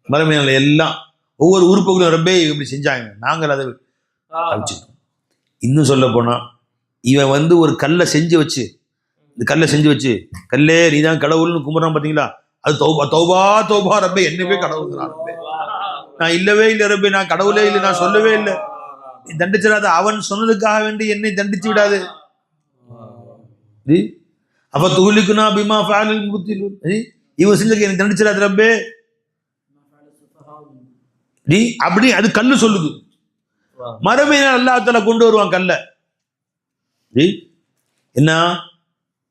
மறுமையினால எல்லாம் ஒவ்வொரு உறுப்புகளும் ரப்பே இப்படி செஞ்சாங்க, நாங்கள் அதை அழிச்சிட்டோம். இன்னும் சொல்ல போனா இவன் ஒரு கல்லை செஞ்சு வச்சு, இந்த கல்லை செஞ்சு வச்சு, கல்லே நீதான் கடவுள்னு கும்பிட்றான் பாத்தீங்களா, அது தௌபா தௌபா தௌபா ரப்பே என்னவே கடவுள்ங்கிறான். நான் இல்லவே இல்லை ரப்பே, நான் கடவுளே இல்லை, நான் சொல்லவே இல்லை, நீ தண்டிச்சிடாத. அவன் சொன்னதுக்காக வேண்டி என்னை தண்டிச்சு விடாது. அப்ப துகுலிக்குனா பிமா ஃபஅலல் முப்திலூன், இவன் செஞ்சதுக்கு என்னை தண்டிச்சிடாத ரப்பே அப்படி அது கல்லு சொல்லுது. மறுமையினால் அல்லாஹ் தஆலா கொண்டு வருவான் கல்ல. என்ன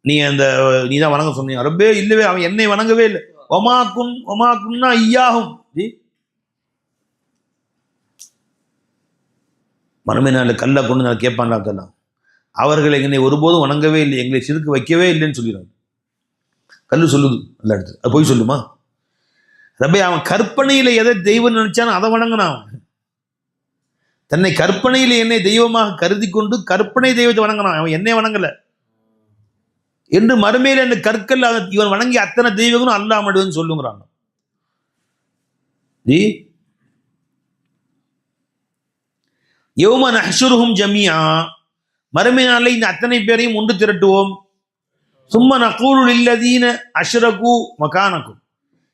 நீதான் வணங்க சொன்னீங்க ரப்பே, இல்லவே அவன் என்னை வணங்கவே இல்லை. ஒமாக்குன்னா ஐயாகும். மறுமையினால் கல்ல கொண்டு நான் கேட்பான் அல்லாஹ் தஆலா, அவர்கள் என்னை ஒருபோதும் வணங்கவே இல்லை, எங்களை சிறுக்கு வைக்கவே இல்லைன்னு சொல்லிடுறாங்க. கல்லு சொல்லுது எல்லா இடத்துல. அது போய் சொல்லுமா? ரப்பே அவன் கற்பனையில எதை தெய்வம் நினைச்சானோ அதை வணங்கினான். தன்னை கற்பனையில என்னை தெய்வமாக கருதி கொண்டு கற்பனை தெய்வத்தை வணங்கினான், அவன் என்னை வணங்கல என்று மறுமையில அந்த கற்கள் இவன் வணங்கி அத்தனை தெய்வங்களும் அல்லாஹ் மட்டும் சொல்லுங்கிறான். யௌம நஹ்ஷுருஹும் ஜமீஆ, மறுமையினால இந்த அத்தனை பேரையும் ஒன்று திரட்டுவோம். சும்ம நகூலு லில்லதீன அஷ்ரகு மகானக்கும்,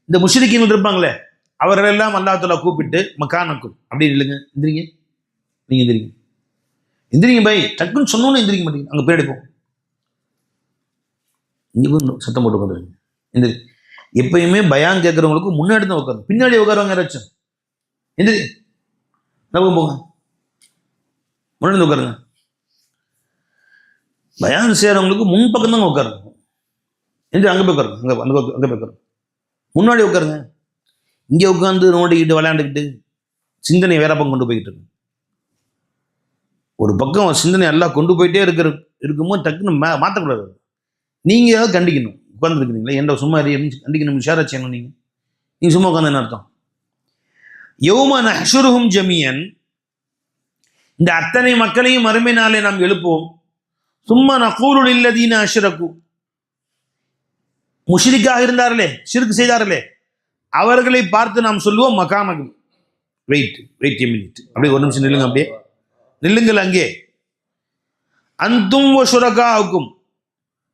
இந்த முஷ்ரிக்கீன்கள் இருப்பாங்களே அவர்களெல்லாம் அல்லாஹ் தஆலா கூப்பிட்டு மகானக்கும் அப்படின்னு இல்லைங்க, எந்திரிங்க, நீங்க எந்திரிங்க, எந்திரிங்க பை, டக்குன்னு சொன்னோன்னு எந்திரிக்க மாட்டீங்க, அங்கே போயிடுப்போம், இங்கே சத்தம் போட்டு உட்காந்துருங்க, எந்திரி. எப்பயுமே பயான் கேட்குறவங்களுக்கு முன்னாடி தான் உட்காரு, பின்னாடி உட்காருவாங்க யாராச்சும். எந்திரி, நம்ம போங்க, முன்னாடி உட்காருங்க. பயான் செய்கிறவங்களுக்கு முன்பக்கம் தாங்க உட்காருங்க. எந்திரி, அங்கே போய் உட்காருங்க, அங்கே போய் உட்காருங்க, முன்னாடி உட்காருங்க. இங்கே உட்காந்து நோண்டிக்கிட்டு விளையாண்டுக்கிட்டு சிந்தனை வேற பக்கம் கொண்டு போய்கிட்டு இருக்கு. ஒரு பக்கம் சிந்தனை எல்லாம் கொண்டு போயிட்டே இருக்கும்போது டக்குன்னு மாற்றக்கூடாது. நீங்கள் ஏதாவது கண்டிக்கணும். உட்காந்துருக்கிறீங்களா, என்ன சும்மா கண்டிக்கணும், இஷாரா செய்யணும். நீங்கள் சும்மா உட்காந்து என்ன அர்த்தம்? யௌம நஹ்ஷுருஹும் ஜமீஅன், இந்த அத்தனை மக்களையும் மறுமை நாளே நாம் எழுப்புவோம். சும்ம நகூலு லில்லதீன அஷ்ரகு, முஷ்ரிக்காக இருந்தார்களே, ஷிர்க் செய்தார்களே, அவர்களை பார்த்து நாம் சொல்லுவோம் மகானகும், வெயிட் வெயிட் எ மினிட், அப்படியே ஒரு நிமிஷம் நில்லுங்க, அப்படியே நில்லுங்கள் அங்கே. அந்தும் ஷுரகாவுக்கும்,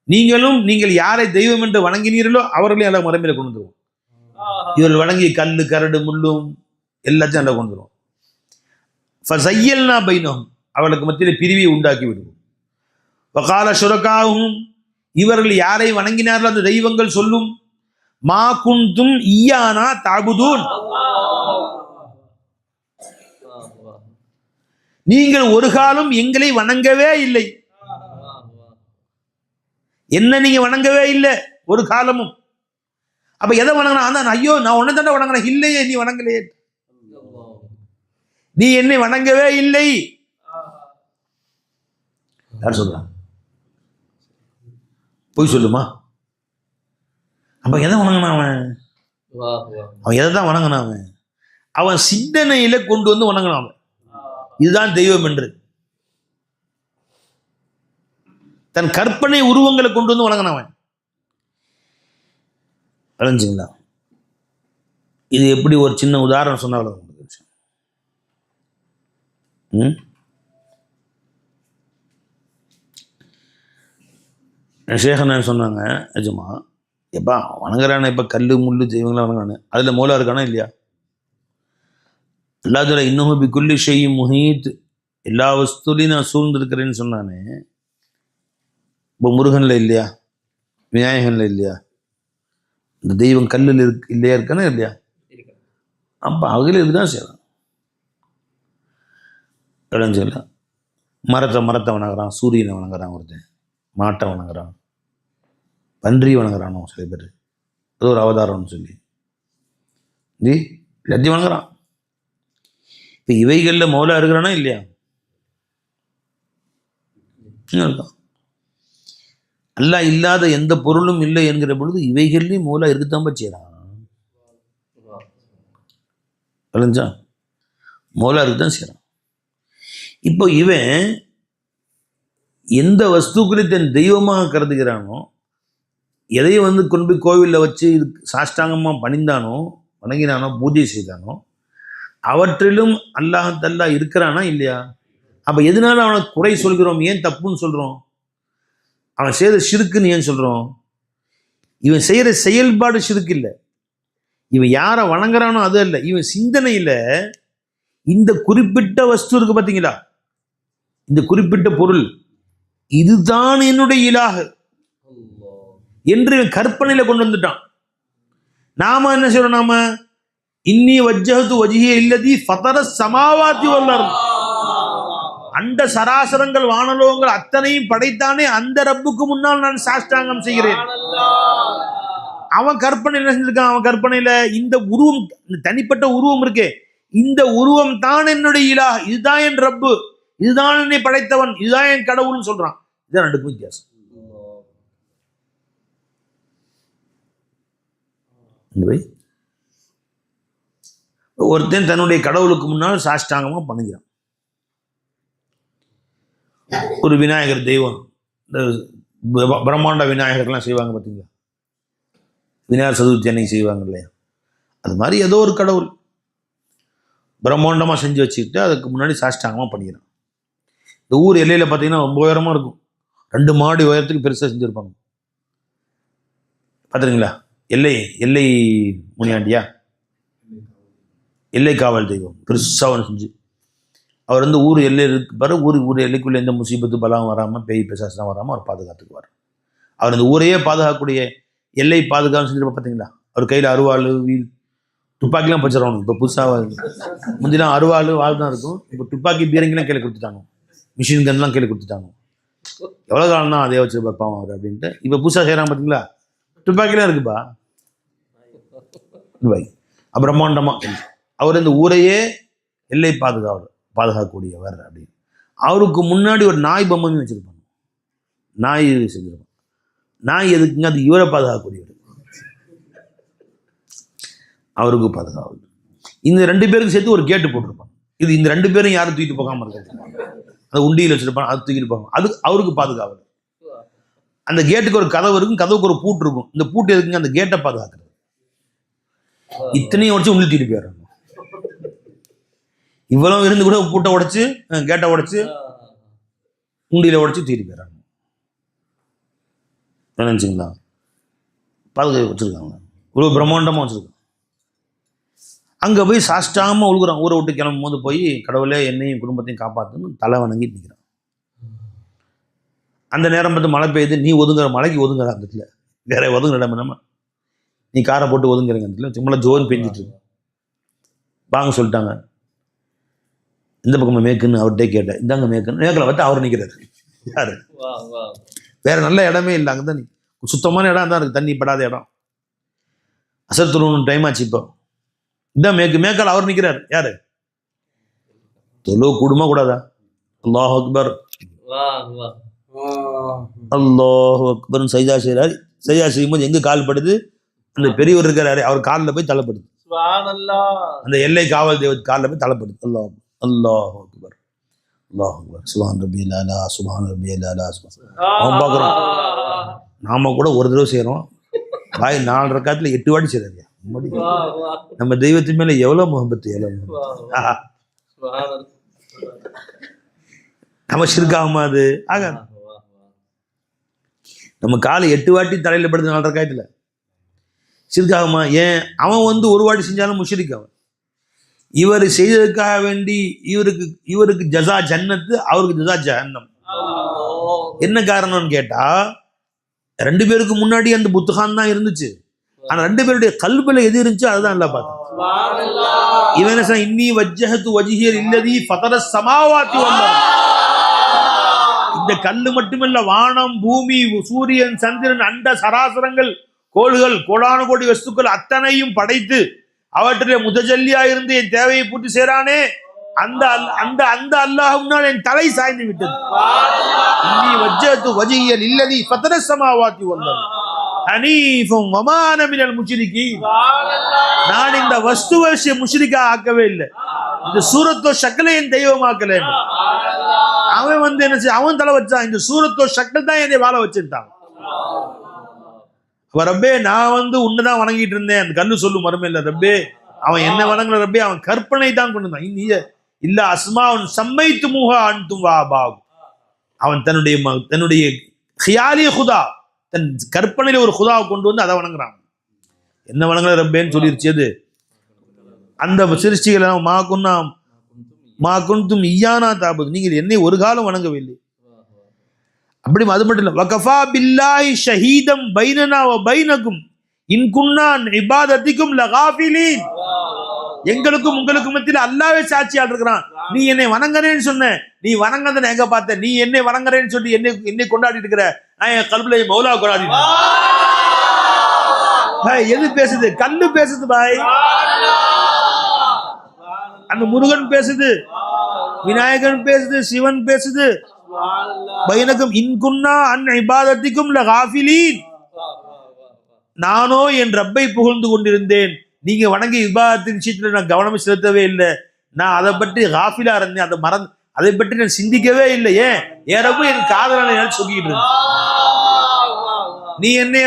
நீங்கள் யாரை தெய்வம் என்று வணங்கினீர்களோ அவர்களையும் எல்லாம் மறுமையில கொண்டு வந்துருவோம். இவர்கள் வணங்கிய கல்லு கரடு முள்ளும் எல்லாத்தையும் எல்லாம் கொண்டு வந்துருவோம். ஃபஸய்யல்னா பைனஹும், அவர்களுக்கு மத்தியில் பிரிவை உண்டாக்கி விடுவோம். வகால ஷுரகாவும், இவர்கள் யாரை வணங்கினார்களோ அந்த தெய்வங்கள் சொல்லும், மா குன்தும் இய்யானா தஅபுதூன், நீங்கள் ஒரு காலம் எங்களை வணங்கவே இல்லை, என்ன நீங்க வணங்கவே இல்லை ஒரு காலமும். அப்ப எதை வணங்கினா? ஐயோ நான் உன்னை தாண்டா வணங்கினேன், இல்லையே நீ வணங்கலையே, நீ என்னை வணங்கவே இல்லை. யார் சொல்றான்? போய் சொல்லுமா? அப்ப எதை வணங்கினான் அவன் எதை தான் வணங்கினான்? அவன் சிந்தனையில கொண்டு வந்து வணங்கினான். இதுதான் தெய்வம் என்று தன் கற்பனை உருவங்களை கொண்டு வந்து வணங்கினவன். விளைஞ்சுங்களா? இது எப்படி ஒரு சின்ன உதாரணம் சொன்னாலும் சேகன் சொன்னாங்க, நிஜமா எப்பா வணங்குறானே, இப்போ கல் முள்ளு தெய்வங்களாம் வணங்குறானே, அதில் மூலா இருக்கானா இல்லையா? அல்லாஹ் இன்னும் பிக்குல்லி ஷைஇன் முஹீத், எல்லா வஸ்துலையும் நான் சூழ்ந்திருக்கிறேன்னு சொன்னானே. இப்போ முருகனில் இல்லையா, விநாயகனில் இல்லையா, இந்த தெய்வம் கல்லில் இல்லையா, இருக்கானா இல்லையா? அப்போ அகில இதுதான் செய்யலாம். விளைஞ்சல மரத்தை வணங்குறான், சூரியனை வணங்குறான், ஒருத்தன் மாட்டை வணங்குறான், பன்றி வணங்குறானோ சில பேர், அது ஒரு அவதாரம்னு சொல்லி எல்லாத்தையும் வணங்குறான். இப்போ இவைகளில் மௌலா இருக்கிறானா இல்லையா? இருக்கான். அல்லாஹ் இல்லாத எந்த பொருளும் இல்லை என்கிற பொழுது இவைகள்லையும் மௌலா இருக்குத்தான் செய்யறான். விளைஞ்சா மௌலா இருக்குதான் செய்யறான். இப்போ இவன் எந்த வஸ்துக்களை தன் தெய்வமாக கருதுகிறானோ, எதையும் வந்து கொண்டு போய் கோவிலில் வச்சு சாஷ்டாங்கமாக பணிந்தானோ, வணங்கினானோ, பூஜை செய்தானோ, அவற்றிலும் அல்லாஹ் இருக்கிறானா இல்லையா? அப்போ எதனால அவனை குறை சொல்கிறோம், ஏன் தப்புன்னு சொல்கிறோம், அவன் செய்த ஷிருக்குன்னு ஏன் சொல்கிறோம்? இவன் செய்கிற செயல்பாடு ஷிருக்கு இல்லை, இவன் யாரை வணங்குறானோ அது இல்லை. இவன் சிந்தனையில் இந்த குறிப்பிட்ட வஸ்து இருக்கு பார்த்தீங்களா, இந்த குறிப்பிட்ட பொருள் இதுதான் என்னுடைய இலாஹ் என்று கற்பனையில கொண்டு வந்துட்டான். நாம என்ன சொல்றோம்? நாம இன்னி வஜ்ஜஹது வஜ்ஹிய இல்லதி ஃபதர ஸமாவாதி வல் அர்த், அண்ட சராசரங்கள் வானலோகங்கள் அத்தனையும் படைத்தானே அந்த ரப்புக்கு முன்னால் நான் சாஷ்டாங்கம் செய்கிறேன். அவன் கற்பனை என்ன செஞ்சிருக்கான்? அவன் கற்பனையில இந்த உருவம், தனிப்பட்ட உருவம் இருக்கே, இந்த உருவம் தான் என்னுடைய இலாஹ், இதுதான் என் ரப்பு, இதுதான் என்னை படைத்தவன், இதுதான் என் கடவுள்னு சொல்றான். இதுதான் ரெண்டுக்கும் வித்தியாசம். ஒருத்தன் தன்னுடைய கடவுளுக்கு முன்னால் சாஷ்டாங்கமா பண்ணுகிறான். ஒரு விநாயகர் தெய்வம், இந்த பிரம்மாண்ட விநாயகர்லாம் செய்வாங்க பார்த்தீங்களா, விநாயகர் சதுர்த்தி அன்னைக்கு செய்வாங்க இல்லையா, அது மாதிரி ஏதோ ஒரு கடவுள் பிரம்மாண்டமாக செஞ்சு வச்சுக்கிட்டு அதுக்கு முன்னாடி சாஷ்டாங்கமாக பண்ணிக்கிறான். இந்த ஊர் எல்லையில் பார்த்தீங்கன்னா ரொம்ப உயரமாக இருக்கும், 2 மாடி உயரத்துக்கு பெருசாக செஞ்சுருப்பாங்க. பார்த்துருங்களா? எல்லை முனியாண்டியா, எல்லை காவல் தெய்வம் பெருசாக ஒன்று செஞ்சு, அவர் வந்து ஊர் எல்லை இருக்கு பாரு, ஊர் எல்லைக்குள்ளே எந்த முசீபத்து பலம் வராமல், பேய் பிசாசுலாம் வராமல் அவர் பாதுகாத்துக்குவார். அவர் இந்த ஊரையே பாதுகாக்கக்கூடிய எல்லை பாதுகாப்பு செஞ்சுருப்பா பார்த்தீங்களா? அவர் கையில் அருவாள், வீல், துப்பாக்கிலாம் பச்சிடணும். இப்போ புதுசாக முந்திலாம் அருவாள் வாழ் தான் இருக்கும், இப்போ துப்பாக்கி பீரங்கிலாம் கீழே கொடுத்துட்டாங்க, மிஷின் கன்லாம் கீழே கொடுத்துட்டாங்க. எவ்வளோ காலம் தான் அதே வச்சு பார்ப்பான் அவர் அப்படின்ட்டு இப்போ புதுசாக செய்கிறான் பார்த்தீங்களா, துப்பாக்கிலாம் இருக்குப்பா. பிரம்மாண்டமாக அவர் இந்த ஊரையே எல்லை பாதுகாக்கக்கூடியவர் அப்படின்னு. அவருக்கு முன்னாடி ஒரு நாய் பொம்மையும் வச்சுருப்பாங்க, நாய் செஞ்சுருப்பாங்க. நாய் எதுக்குங்க? அது இவரை பாதுகாக்கக்கூடியவர், அவருக்கு பாதுகாவல். இந்த 2 பேருக்கு சேர்த்து ஒரு கேட்டு போட்டிருப்பாங்க. இது இந்த 2 பேரும் யாரும் தூக்கிட்டு போகாமல் இருக்காங்க, அந்த உண்டியில் வச்சுருப்பாங்க, அது தூக்கிட்டு போகாமல், அது அவருக்கு பாதுகாவல். அந்த கேட்டுக்கு ஒரு கதவு இருக்கும், கதவுக்கு ஒரு பூட்டு இருக்கும். இந்த பூட்டு எதுக்குங்க? அந்த கேட்டை பாதுகாக்கிறது. இத்தனையும் உடச்சு உள்ள தூக்கிட்டு போயிடுறாங்க. இவ்வளவு இருந்து கூட பூட்டை உடைச்சு, கேட்டை உடைச்சு, உண்டியில உடைச்சு தூக்கிட்டு போயிடுறாங்க. நினைச்சிங்களா? பாதுகாப்பு வச்சிருக்காங்க, இவ்வளோ பிரம்மாண்டமாக வச்சிருக்காங்க. அங்கே போய் சாஷ்டாம உழுகுறான். ஊரை விட்டு கிளம்பும் போது போய் கடவுளே என்னையும் குடும்பத்தையும் காப்பாற்றுன்னு தலை வணங்கி நிற்கிறான். அந்த நேரம் பார்த்து மழை பெய்யுது, நீ ஒதுங்குற மழைக்கு ஒதுங்குற அந்த இடத்துல, வேற ஒதுங்குற இடம் என்னமா, நீ காரை போட்டு ஒதுங்குறீங்க அந்த இடத்துல. சும்மா ஜோன் பெஞ்சிட்டு இருக்கு. வாங்க சொல்லிட்டாங்க, இந்த பக்கம் மேக்குன்னு அவர்கிட்டே கேட்டேன், இந்தாங்க மேக்குன்னு. மேக்கில் பார்த்து அவர் நிற்கிறாரு. யாரு? வேற நல்ல இடமே இல்லை, அங்கே தான் சுத்தமான இடம் தான் இருக்கு, தண்ணி படாத இடம். அசர் தொழுவணும் டைம் ஆச்சு. இப்போ இதான் மேக்கால் அவர் நிற்கிறார். யாரு? தொழு கூடுமா கூடாதா? அல்லாஹ் அக்பர், அல்லாஹ் அக்பர் சைதா செய்கிறார். சைதா செய்யும்போது எங்க கால் படுது? அந்த பெரியவர் இருக்கிறாரு, அவர் காலில் போய் தலைப்படுது. அந்த எல்லை காவல் தெய்வத்து காலில் போய் தலைப்படுது. அல்லாஹ் அல்லாஹ் அக்பர். அல்லாஹ் அக்பர். சுப்ஹான் ரப்பியல் அலா, சுப்ஹான் ரப்பியல் அலா. அவன் பார்க்குறோம், நாம கூட ஒரு தடவை செய்கிறோம். பாய் 4 ரக்காத்துல 8 வாட்டி செய்கிறாரு. நம்ம தெய்வத்தின் மேல எவ்வளவு முகப்பத்து, எவ்வளவு நம்ம ஷிர்காகுமா அது ஆகாது. நம்ம காலை 8 வாட்டி தலையில படுத்து 4 ரக்காத்துல ஷிர்காகுமா? ஏன்? அவன் ஒரு வாட்டி செஞ்சாலும் முஷ்ரிக் அவன். இவர் செய்ததுக்காக வேண்டி இவருக்கு ஜஸா ஜன்னத்து, அவருக்கு ஜஸா ஜஹன்னம். என்ன காரணம்னு கேட்டா, 2 பேருக்கு முன்னாடி அந்த புத்தகம் தான் இருந்துச்சு. ஆனா 2 பேருடைய கல்புல எது இருந்துச்சோ அதுதான் நல்லா பார்த்தான். இவன் என்ன, இன்னி வஜ்ஜஹது வஜ்ஹியல் இல்லதி ஃபதரஸ் ஸமாவாதி வல் அர்த். இந்த கல்லு மட்டுமல்ல, வானம், பூமி, சூரியன், சந்திரன், அண்ட சராசரங்கள், கோள்கள், கோடானு கோடி வஸ்துக்கள் அத்தனையும் படைத்து அவற்றிலே முதஜல்லியா இருந்து என் தேவையை பூர்த்தி செய்றானே, அந்த அந்த அந்த அல்லாஹ்வினால் என் தலை சாய்ந்து விட்டது. இன்னி வஜ்ஜஹது வஜ்ஹியல் இல்லதி ஃபதரஸ் ஸமாவாதி வல் அர்த் ஹனீஃபன் வமா அன மினல் முஷ்ரிகீன். நான் இந்த வஸ்துவை முஷ்ரிக்கா ஆக்கவே இல்லை, இந்த சூரத்தோ ஷக்லை என் தெய்வமாக்கல. அவன் என்ன செய்ய, அவன் தலை வச்சான், இந்த சூரத்தோ ஷக்ல் தான் என்னை வாழ வச்சுட்டான். ரப்பே, நான் உன்னைதான் வணங்கிட்டு இருந்தேன். அந்த கல்லு சொல்லும் மறுமையில, ரப்பே அவன் என்ன வணங்கல ரப்பே, அவன் கற்பனை தான் கொண்டு வந்தான். இல்ல அஸ்மா சம்மைத்து முகா அன்தும் வா பாகு. அவன் தன்னுடைய ஹியாலிய குதா, தன் கற்பனையில ஒரு குதாவை கொண்டு வந்து அதை வணங்குறான். என்ன வணங்கல ரப்பேன்னு சொல்லிருச்சு. அது அந்த சிருஷ்டிகளை மா குன்தும் இய்யானா தாபுது, நீங்கள் என்னை ஒரு காலம் வணங்கவில்லை. அப்படி அது மட்டும் இல்ல, வகஃபா பில்லாஹி ஷஹீதம் பைனனா வ பைனகும் இன் குன்னா அன் இபாதத்திக்கும் லகாஃபிலீன். எங்களுக்கும் உங்களுக்கும் மத்தியில் அல்லாஹ்வே சாட்சியால் இருக்கிறான். நீ என்னை வணங்குறேன்னு சொன்ன, நீ வணங்கறத எங்க பார்த்த? நீ என்னை வணங்குறேன்னு சொல்லி என்னை கொண்டாடிட்டு இருக்கிற, நான் என் கல்புல மௌலா கொண்டாடிட்டு. பாய் எது பேசுது? கல்லு பேசுது பாய். அந்த முருகன் பேசுது, விநாயகன் பேசுது, சிவன் பேசுது. பைனகும் இன் குன்னா அன் இபாதத்திக்கும் லகாஃபிலீன். நானோ என் ரப்பை புகழ்ந்து கொண்டிருந்தேன், நீங்க வணங்கி இபாதத்தின் விஷயத்துல நான் கவனம் செலுத்தவே இல்லை. நான் அதை பற்றி காஃபிலா இருந்தேன், அதை பற்றி நான் சிந்திக்கவே இல்லை. ஏன் ரப்பு என் காதல சொல்லிட்டு இருந்தேன். நீ என்னை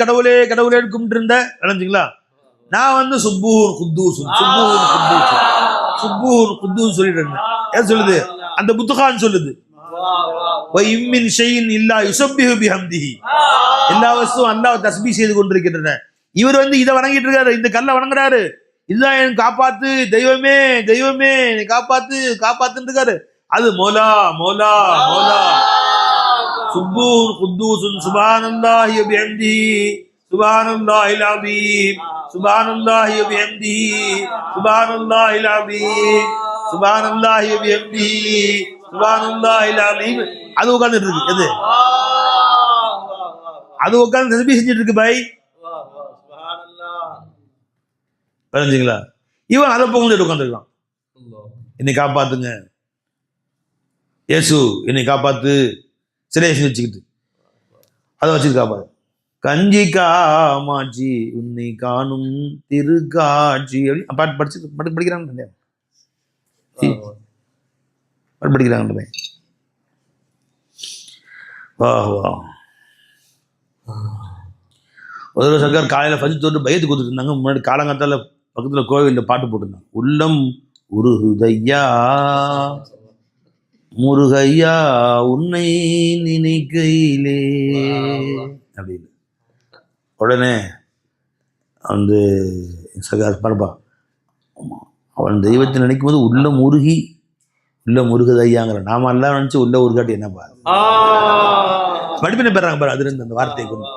கடவுளே கடவுளேன்னு கும்பிட்டு இருந்த நினைச்சிங்களா? நான் சுப்பூன் குத்தூசுன் சொல்லிட்டு இருந்தேன். ஏன் சொல்லுது? அந்த புத்தகான் சொல்லுது, எல்லா வஸ்துவும் அல்லாஹ் தஸ்பீஹ் செய்து கொண்டிருக்கின்றன. இவர் இதை வணங்கிட்டு இருக்காரு, இந்த கல்லை வணங்குறாரு. இதுதான் என் காப்பாத்து, தெய்வமே தெய்வமே காப்பாத்துன்னு இருக்காரு. அது மௌலா மௌலா மௌலா. சுப்பூன் குத்தூசுன் சுப்ஹானல்லாஹி வ பிஹம்திஹி சுப்ஹானல்லாஹில் அஸீம் சுப்ஹானல்லாஹி வ பிஹம்திஹி சுப்ஹானல்லாஹில் அஸீம் சுப்ஹானல்லாஹி வ பிஹம்திஹி சுப்ஹானல்லாஹில் அஸீம். அது உட்கார்ந்துட்டு இருக்கு. எது? அது உட்கார்ந்து தஸ்பீஹ் செஞ்சுட்டு இருக்கு பாய். புரிஞ்சுங்களா? இவன் அதை புகழ்ந்துட்டு உட்காந்துருக்கான். என்னை காப்பாத்துங்க இயேசு, என்னை காப்பாத்து, சிலையை வச்சுக்கிட்டு அதை வச்சுட்டு காப்பாத்து. கஞ்சி காமாட்சி உன்னை காணும் திருக்காட்சி அப்படி பாட்டு படிக்கிறாங்க படிக்கிறாங்க. வா வா. ஒரு சர்க்கார் காலையில் ஃபஜ்ர் தொட்டு பயத்து கொடுத்துட்டு இருந்தாங்க. முன்னாடி காலங்காத்தால பக்கத்தில் கோவிலில் பாட்டு போட்டிருந்தாங்க. உள்ளம் உருகுதையா முருகையா உன்னை நினைக்கையிலே அப்படின்னு. உடனே சர்க்கார் பாடுப்பா, அவன் தெய்வத்தை நினைக்கும் போது உள்ளம் முருகுதையாங்கிற. நாம எல்லாம் நினைச்சு உள்ள உருகாட்டி என்னப்பா படிப்பினை பெறாங்க பாரு. அதுல இருந்து அந்த வார்த்தையை கொண்டு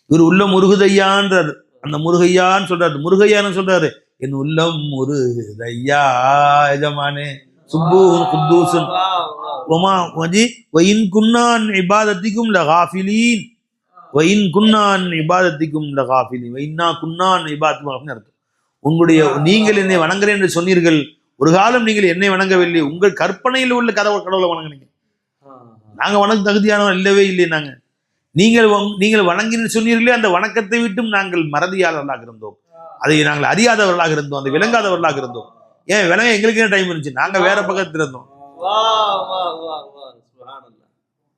இவர் உள்ளம் முருகுதையான்றார். அந்த முருகையான்னு சொல்றாரு, முருகையான்னு சொல்றாரு. என் உள்ளம் முருகுதையா எஜமானே சுப்பூன் குத்தூசுன் வமா வஜி வயின் குன்னான் இபாதத்திக்கும் லகாஃபிலீன் வயின் குன்னான் இபாதத்திக்கும் லகாஃபிலீன் வைன்னா குன்னான் இபாதத்துக்கும் அர்த்தம். நீங்கள் என்னை வணங்குறேன் என்று சொன்னீர்கள், ஒரு காலம் நீங்கள் என்னை வணங்கவில்லை, உங்கள் கற்பனையில் உள்ள கடவுளை வணங்குனீங்க. நாங்க வணங்க தகுதியானவன் இல்லவே இல்லை. நீங்கள் வணங்கின்னு சொன்னீர்களே, அந்த வணக்கத்தை விட்டும் நாங்கள் மறதியாளர்களாக இருந்தோம், அதை நாங்கள் அறியாதவர்களாக இருந்தோம், அதை விளங்காதவர்களாக இருந்தோம். ஏன் விளங்க எங்களுக்கு என்ன டைம் இருந்துச்சு? நாங்க வேற பக்கத்துல இருந்தோம்.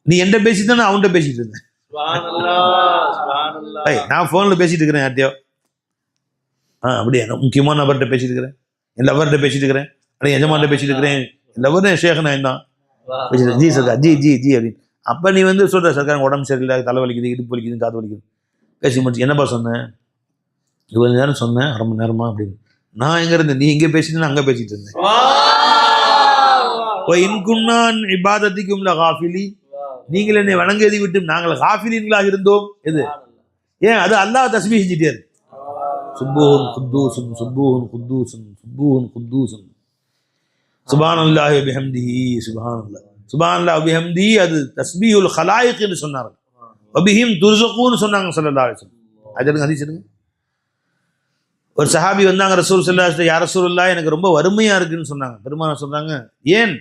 நீ என்கிட்ட பேசிட்டு நான் அவன்கிட்ட பேசிட்டு இருந்தேன். நான் போன்ல பேசிட்டு இருக்கிறேன் யார்ட்டையோ. அப்படியே முக்கியமான நபர்கிட்ட பேசிட்டு இருக்கிறேன், என் லவர்கிட்ட பேசிட்டு இருக்கிறேன், அப்படியே எஜமான்கிட்ட பேசிட்டு இருக்கிறேன். லவர் ஷேக் நான் தான் பேசிட்டு G Sarkar G G G அப்படின்னு. அப்போ நீ வந்து சொல்ற சர்க்கார் உடம்பு சரியில்லை, தலை வலிக்குது, இடுப்பு வலிக்குது, காது வலிக்குது, பேசி முடிச்சு என்னப்பா சொன்னேன், இவ்வளவு நேரம் சொன்னேன், அரை மணி நேரமா அப்படின்னு. நான் எங்க இருந்தேன், நீ எங்கே பேசிட்டு நான் அங்கே பேசிட்டு இருந்தேன். இபாதத்திக்கும் காஃபிலி, நீங்கள் என்னை வணங்கியதை விட்டு நாங்கள் காஃபிலீன்களாக இருந்தோம். எது ஏன் அது அல்லாஹ் தஸ்பீஹ் செஞ்சிட்டே இருக்கு. சுப்பூன் குத்தூஸுன் சுப்பூன் குத்தூஸுன் சுப்பூன் குத்தூஸுன் சுப்ஹானல்லாஹி வ பிஹம்திஹி சுப்ஹானல்லாஹ் சுப்ஹானல்லாஹி வ பிஹம்திஹி. அது தஸ்பீஹுல் ஹலாயிக் என்று சொன்னார்கள். வபிஹிம் துர்ஸகூன் சொன்னாங்க ஸல்லல்லாஹு அலைஹி வஸல்லம். அதுக்கு ஹதீஸ் இருக்கு. ஒரு சஹாபி வந்தாங்க ரசூல் ஸல்லல்லாஹு அலைஹி வஸல்லம், யா ரசூலுல்லாஹ் எனக்கு ரொம்ப வறுமையா இருக்குன்னு சொன்னாங்க. பெருமானார் சொல்றாங்க, ஏன்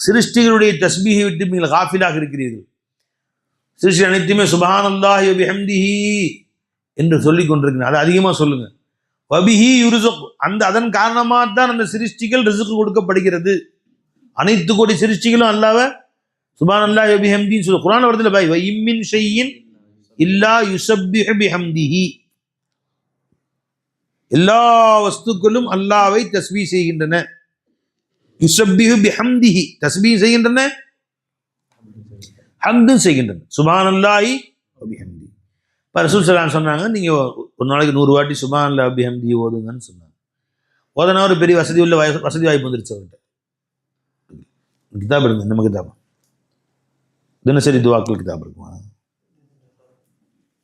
சிருஷ்டிகளுடைய தஸ்பீஹை விட்டு நீங்கள் காஃபிலாக இருக்கிறீர்கள்? சிருஷ்டி அனைத்துமே சுப்ஹானல்லாஹி வ பிஹம்திஹி என்று சொல்லிக் கொண்டிருக்கிறேன், அதை அதிகமாக சொல்லுங்க. வபிஹி யுர்ஸக், அதன் காரணமாக தான் அந்த சிருஷ்டிகள் ரிஸ்க் கொடுக்கப்படுகிறது. அனைத்து கோடி சிருஷ்டிகளும் அல்லாஹ்வை சுப்ஹானல்லாஹி வ பிஹம்திஹி சொல்ல. குர்ஆன்ல வருதுல பை வ இம்மின் ஷைஇன் இல்லா யுஸப்பிஹு பிஹம்திஹி, எல்லா வஸ்துக்களும் அல்லாஹ்வை தஸ்பீஹ் செய்கின்றன. யுஸப்பிஹு பிஹம்திஹி, தஸ்பீஹ் செய்கின்றன, ஹம்து செய்கின்றன. சுப்ஹானல்லாஹி வ பிஹம்திஹி. ரசூல் ஸல்லல்லாஹு அலைஹி வஸல்லம் சொன்னாங்க, நீங்க ஒரு நாளைக்கு 100 வாட்டி சுப்ஹானல்லாஹி வ பிஹம்திஹி ஓதுங்கன்னு சொன்னாங்க. ஓதனா ஒரு பெரிய வசதி வாய்ப்பு வந்துருச்சு அவர்கிட்ட. கிதாப் எடுங்க, நம்ம கிதாப் தினசரி துவாக்கள் கிதாப் இருக்குமா?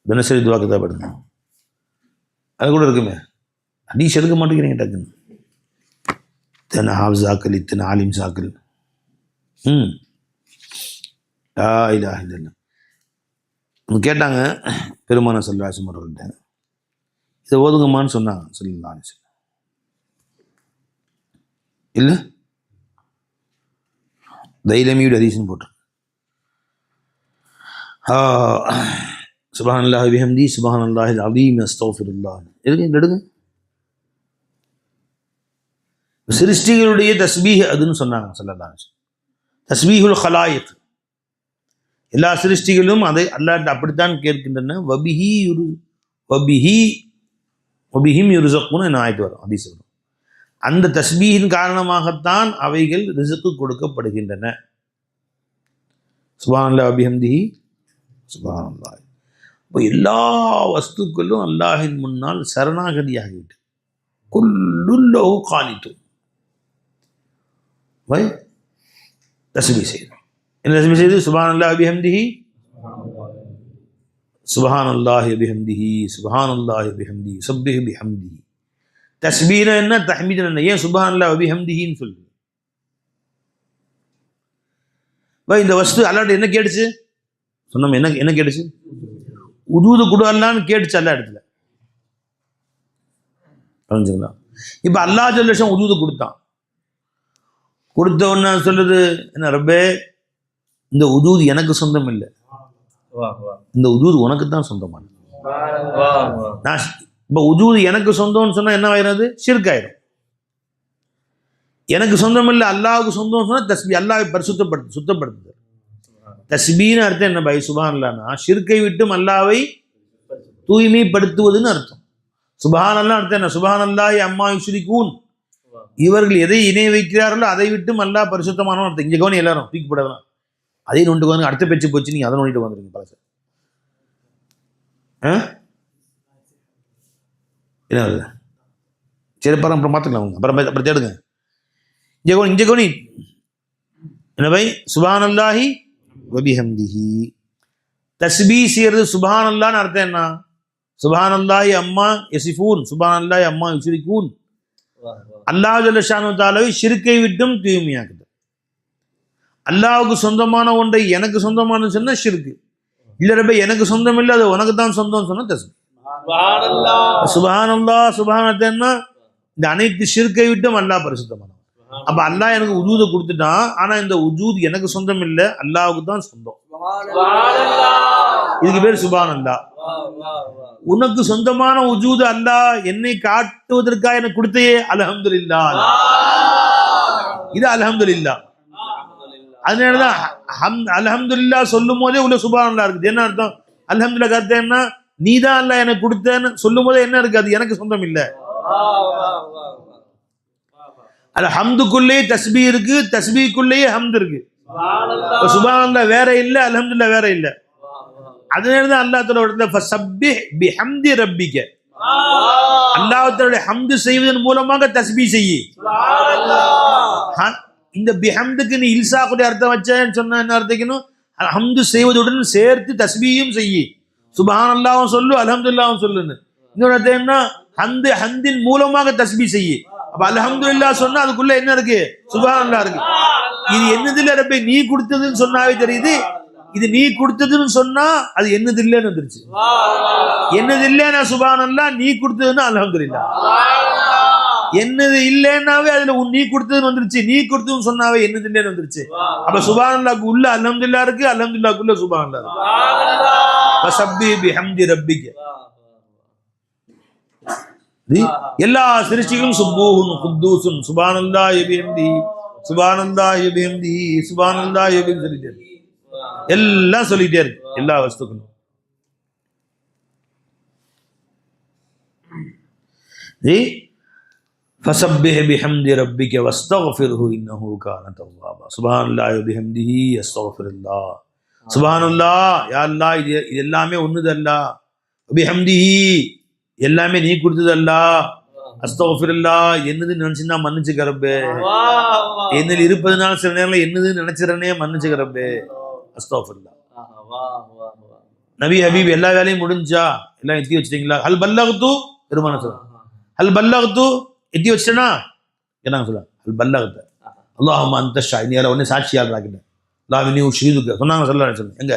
தினசரி துவா கிதாப் எடுங்க, அது கூட இருக்குமே. ஹதீஸ் எடுக்க மாட்டேங்கிறீங்க டக்குன்னு. இத்தனை ஹாஃபிஸாக்கள், இத்தனை ஆலிம் சாக்கள். லா இலாஹ இல்லல்லாஹ். கேட்டாங்க பெருமானார் ஸல்லல்லாஹு அலைஹி வஸல்லம் அவர்கள்ட்ட, இதை ஓதுங்கம்மான்னு சொன்னாங்க ஸல்லல்லாஹு அலைஹி வஸல்லம். இல்லை தைலமியுடைய ஹதீஸ்னு போட்டு சுப்ஹானல்லாஹி வ பிஹம்திஹி சுப்ஹானல்லாஹில் அஸீம் அஸ்தக்ஃபிருல்லாஹ் எடுங்க. சிருஷ்டிகளுடைய தஸ்பீஹ் அதுன்னு சொன்னாங்க ஸல்லல்லாஹு அலைஹி வஸல்லம். தஸ்பீஹுல் ஹலாயிக், எல்லா சிருஷ்டிகளும் அதை அல்லாஹ்ட்ட அப்படித்தான் கேட்கின்றன. வபிஹிம் யுர்ஸக்கூன் என்ன ஆயிட்டு வரும் ஹதீஸ் வரும். அந்த தஸ்பீஹின் காரணமாகத்தான் அவைகள் ரிஸ்க் கொடுக்கப்படுகின்றன. சுப்ஹானல்லாஹி வ பிஹம்திஹி சுப்ஹானல்லாஹ். இப்போ எல்லா வஸ்துக்களும் அல்லாஹின் முன்னால் சரணாகதியாகிவிட்டு குல்லுன் லஹு கானித்துன். தஸ்பீஹ் செய்யணும். என்ன தஸ்பீஹ் செய்து? சுப்ஹானல்லாஹி வ பிஹம்திஹி சுப்ஹானல்லாஹி வ பிஹம்திஹி சுப்ஹானல்லாஹி வ பிஹம்திஹி சப்பிஹ் பிஹம்திஹி. தஸ்பீஹ்னா என்ன, தஹ்மீதுனா என்ன? ஏன் சுப்ஹானல்லாஹி வ பிஹம்திஹின்னு சொல்லு? இந்த வஸ்து அல்லாஹ்ட்ட என்ன கேட்டுச்சு சொன்னோம்? என்ன கேட்டுச்சு? உதூது கொடு அல்லான்னு கேட்டுச்சு எல்லா இடத்துல. புரிஞ்சுங்களா? இப்போ அல்லாஹ் ஜல்லஷம் உதூது கொடுத்தான். கொடுத்த உடனே சொல்லுது, என்ன ரப்பே, இந்த உதூது எனக்கு சொந்தம் இல்லை, இந்த உதூது உனக்கு தான் சொந்தமானது. நான் இப்போ உதூது எனக்கு சொந்தம்னு சொன்னா என்ன ஆயிரும்? ஷிர்க் ஆயிரும். எனக்கு சொந்தம் இல்லை அல்லாஹ்வுக்கு சொந்தம்னு சொன்னா தஸ்பீஹ், அல்லாஹ்வை சுத்தப்படுத்துது. தஸ்பீஹ்னு அர்த்தம் என்ன பை? சுப்ஹானல்லாஹ்னா ஷிர்க்கை விட்டும் அல்லாஹ்வை தூய்மைப்படுத்துவதுன்னு அர்த்தம். சுப்ஹானல்லாஹ் அர்த்தம் என்ன? சுப்ஹானல்லாஹி அம்மா யுஷ்ரிகூன், இவர்கள் எதை இணை வைக்கிறார்களோ அதை விட்டும் அல்லாஹ் பரிசுத்தமானவன் அர்த்தம். இங்கே கவனி, எல்லாரும் தூக்கி போடலாம். அதையும் நோண்டு வந்து அடுத்த பேச்சு போச்சு, நீங்க அதை நோண்டிட்டு வந்துருங்க பழச. என்ன சரி, அப்புறம் பார்த்துக்கலாம், அப்புறம் தேடுங்க. இங்கே கவனி என்ன பை? சுப்ஹானல்லாஹி வ பிஹம்திஹி. தஸ்பீஹ் செய்யறது சுப்ஹானல்லாஹ்னு அர்த்தம் என்ன? சுப்ஹானல்லாஹி அம்மா யசிஃபூன் சுப்ஹானல்லாஹி அம்மா யுஷ்ரிகூன். அல்லாஹ் ஜல்ல ஷானு தஆலாவை ஷிர்க்கை விட்டும் தூய்மையாக்குது. அல்லாஹ்வுக்கு சொந்தமான ஒன்றை எனக்கு சொந்தமானு சொன்னா ஷிர்க். இல்ல ரப்பே எனக்கு சொந்தம் இல்லை, அது உனக்கு தான் சொந்தம்னு சொன்னா தஸ்பீஹ். சுப்ஹானல்லாஹ் சுப்ஹானல்லாஹ்னா இந்த அனைத்து ஷிர்க்கை விட்டும் அல்லாஹ் பரிசுத்தமானவன். அப்ப அல்லாஹ் எனக்கு உஜூதை கொடுத்துட்டான், ஆனா இந்த உஜூத் எனக்கு சொந்தம் இல்லை, அல்லாஹ்வுக்கு தான் சொந்தம். இதுக்கு பேர் சுப்ஹானல்லாஹ். உனக்கு சொந்தமான உஜூத் அல்லாஹ் என்னை காட்டுவதற்காக எனக்கு கொடுத்தையே, அல்ஹம்துலில்லாஹ். இது அல்ஹம்துலில்லாஹ். அதனாலதான் அல்ஹம்துலில்லாஹ் சொல்லும் போதே உள்ள சுப்ஹானல்லாஹ் இருக்குது. என்ன அர்த்தம்? அல்ஹம்துலில்லாஹ் கருத்து என்ன? நீ தான் அல்லாஹ் எனக்கு கொடுத்தேன்னு சொல்லும் போதே என்ன இருக்கு? அது எனக்கு சொந்தம் இல்லை. அது ஹம்துக்குள்ளேயே தஸ்பீ இருக்கு, தஸ்பீக்குள்ளேயே ஹம்து இருக்கு. சுப்ஹானல்லாஹ் வேற இல்ல, அல்ஹம்துலில்லாஹ் வேற இல்ல. அதனாலதான் அல்லாஹ் தஆலா இடத்துல ஃபஸப்பிஹ் பிஹம்தி ரப்பிக, அல்லாஹ் தஆலா ஹம்து செய்வதன் மூலமாக தஸ்பீ செய்யி. இந்த பிஹம்துக்கு நீ இல்சாக்குடைய அர்த்தம் வச்சேன்னு சொன்ன என்ன அர்த்தம்? ஹம்து செய்வதுடன் சேர்த்து தஸ்பீயும் செய்யி. சுப்ஹானல்லாஹ்வும் சொல்லு, அல்ஹம்துலில்லாஹ்வும் சொல்லுன்னு. இன்னொரு அர்த்தம் என்ன? ஹந்தின் மூலமாக தஸ்பீ செய்யி. அப்ப அல்ஹம்துலில்லாஹ் சொன்னா அதுக்குள்ள என்ன இருக்கு? சுப்ஹானல்லாஹ் இருக்கு. இது என்னதில்ல ரப்பே நீ கொடுத்ததுன்னு சொன்னாவே தெரியுது. இது நீ கொடுத்ததுன்னு சொன்னா அது என்னது இல்லைன்னு வந்துருச்சு. என்னது இல்லைன்னா சுப்ஹானல்லாஹ், நீ கொடுத்ததுன்னா அல்ஹம்துலில்லாஹ். என்னது இல்லைன்னாவே அதுல நீ கொடுத்ததுன்னு வந்துருச்சு. நீ கொடுத்ததுன்னு சொன்னாவே என்னது இல்லைன்னு வந்துருச்சு. அப்ப சுப்ஹானல்லாஹ்க்கு உள்ள அல்ஹம்துலில்லாஹ் இருக்கு, அல்ஹம்துலில்லாஹ்க்குள்ள சுப்ஹானல்லாஹ் இருக்கு. ஃபஸப்பிஹ் பிஹம்தி ரப்பிக. எல்லா சிருஷ்டிகளும் சுப்பூஹுன் குத்தூசுன் சுப்ஹானல்லாஹி பிஹம்தி சுப்ஹானல்லாஹி பிஹம்தி சுப்ஹானல்லாஹி சொல்லிட்டே இருக்கு. எல்லாம் சொல்லிட்டே இருக்கு எல்லா வஸ்துக்களும். ஃபஸப்பிஹ் பிஹம்தி ரப்பிக வஸ்தக்ஃபிர்ஹு இன்னஹு கான தவ்வாபா. சுப்ஹானல்லாஹி பிஹம்திஹி அஸ்தக்ஃபிருல்லாஹ். சுப்ஹானல்லாஹ், யா அல்லாஹ் இது எல்லாமே ஒண்ணுது அல்லாஹ். பிஹம்திஹி எல்லாமே நீ கொடுத்தது அல்லாஹ். அஸ்தக்ஃபிருல்லாஹ் என்னது நினைச்சுன்னா மன்னிச்சுக்க ரப்பே. என்னில் இருப்பதுனால சில நேரங்களில் என்னது நினைச்சிடனே மன்னிச்சுக்க ரப்பே. அஸ்தக்ஃபிருல்லாஹ். நபி ஹபீப் எல்லா வேலையும் முடிஞ்சா? எல்லாம் எத்தி வச்சிட்டீங்களா? ஹல் பல்லக்து பெருமான சொல்ல. ஹல் பல்லக்து எத்தி வச்சிட்டேனா? என்ன சொல்ல? ஹல் பல்லக்த அல்லாஹும்ம அன்த ஷாஹித். நீ ஒன்னு சாட்சியாக ஆக்கிட்டேன். அல்லாஹ் நீ ஷஹீதுக்க சொன்னாங்க ஸல்லல்லாஹு அலைஹி வஸல்லம். எங்க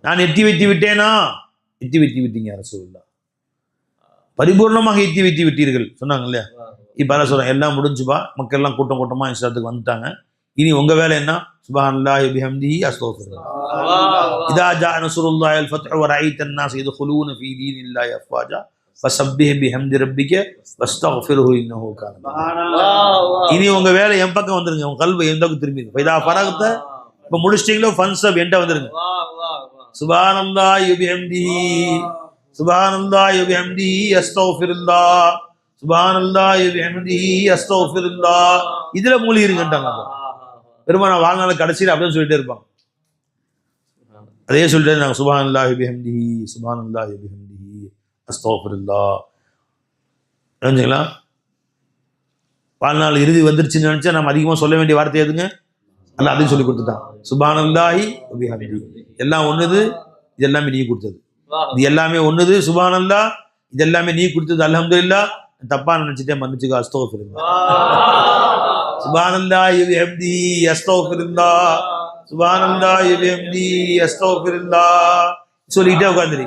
நான் எத்தி வைத்து விட்டேனா? எத்தி வைத்து விட்டீங்க ரசூலுல்லாஹ். பரிபூர்ணமாக எத்தி வைத்து விட்டீர்கள் சொன்னாங்க இல்லையா? இப்ப என்ன சொல்றேன்? எல்லாம் முடிஞ்சுப்பா, மக்கள் எல்லாம் கூட்டம் கூட்டமா இஸ்லாத்துக்கு வந்துட்டாங்க. இனி உங்க வேலை என்ன? சுப்ஹானல்லாஹி பிஹம்திஹி அஸ்தக்ஃபிருல்லாஹ். இதா ஜா நஸ்ருல்லாஹி வல் ஃபத்ஹு வ ரஅய்த அன்-நாஸ யதுகுலூன ஃபீ தீனில்லாஹி அஃவாஜா ஃபஸப்பிஹ் பிஹம்தி ரப்பிக வஸ்தக்ஃபிர்ஹு இன்னஹு கான. இனி உங்க வேலை என் பக்கம் வந்துருங்க. உங்க கல்வி எந்த பக்கம் திரும்பிங்க. இதா ஃபரகத, இப்ப முடிச்சிட்டீங்களோ ஃபன்ஸப் என்கிட்ட வந்துருங்க. சுப்ஹானல்லாஹி பிஹம்திஹி சுப்ஹானல்லாஹி பிஹம்திஹி அஸ்தக்ஃபிருல்லாஹ் சுப்ஹானல்லாஹி பிஹம்திஹி அஸ்தக்ஃபிருல்லாஹ். இதுல மூழ்கி இருங்கன்றாங்க. பெருமானா வாழ்நாள் கடைசியில் அப்படின்னு சொல்லிட்டே இருப்பாங்க. அதே சொல்லிட்டு நாங்கள் சுப்ஹானல்லாஹி பிஹம்திஹி சுப்ஹானல்லாஹி பிஹம்திஹி அஸ்தக்ஃபிருல்லாஹ். தெரிஞ்சுங்களா? வாழ்நாள் இறுதி வந்துருச்சுன்னு நினைச்சா நம்ம அதிகமாக சொல்ல வேண்டிய வார்த்தை எதுங்க? அல்ல அதையும் சொல்லி கொடுத்துட்டான். சுப்ஹானல்லாஹி பிஹம்திஹி எல்லாம் ஒண்ணுது, இது எல்லாமே நீ கொடுத்தது. இது எல்லாமே ஒண்ணுது சுப்ஹானல்லாஹ், இது எல்லாமே நீ கொடுத்தது. அல்ஹம்துலில்லாஹ், தப்பா நினைச்சிட்டே மன்னிச்சுக்கோ. அஸ்தக்ஃபிருல்லாஹ். சுப்ஹானல்லாஹி பிஹம்திஹி அஸ்தக்ஃபிருல்லாஹ் சுப்ஹானல்லாஹி பிஹம்திஹி அஸ்தக்ஃபிருல்லாஹ் சொல்லிட்டே உட்கார்ந்துரு.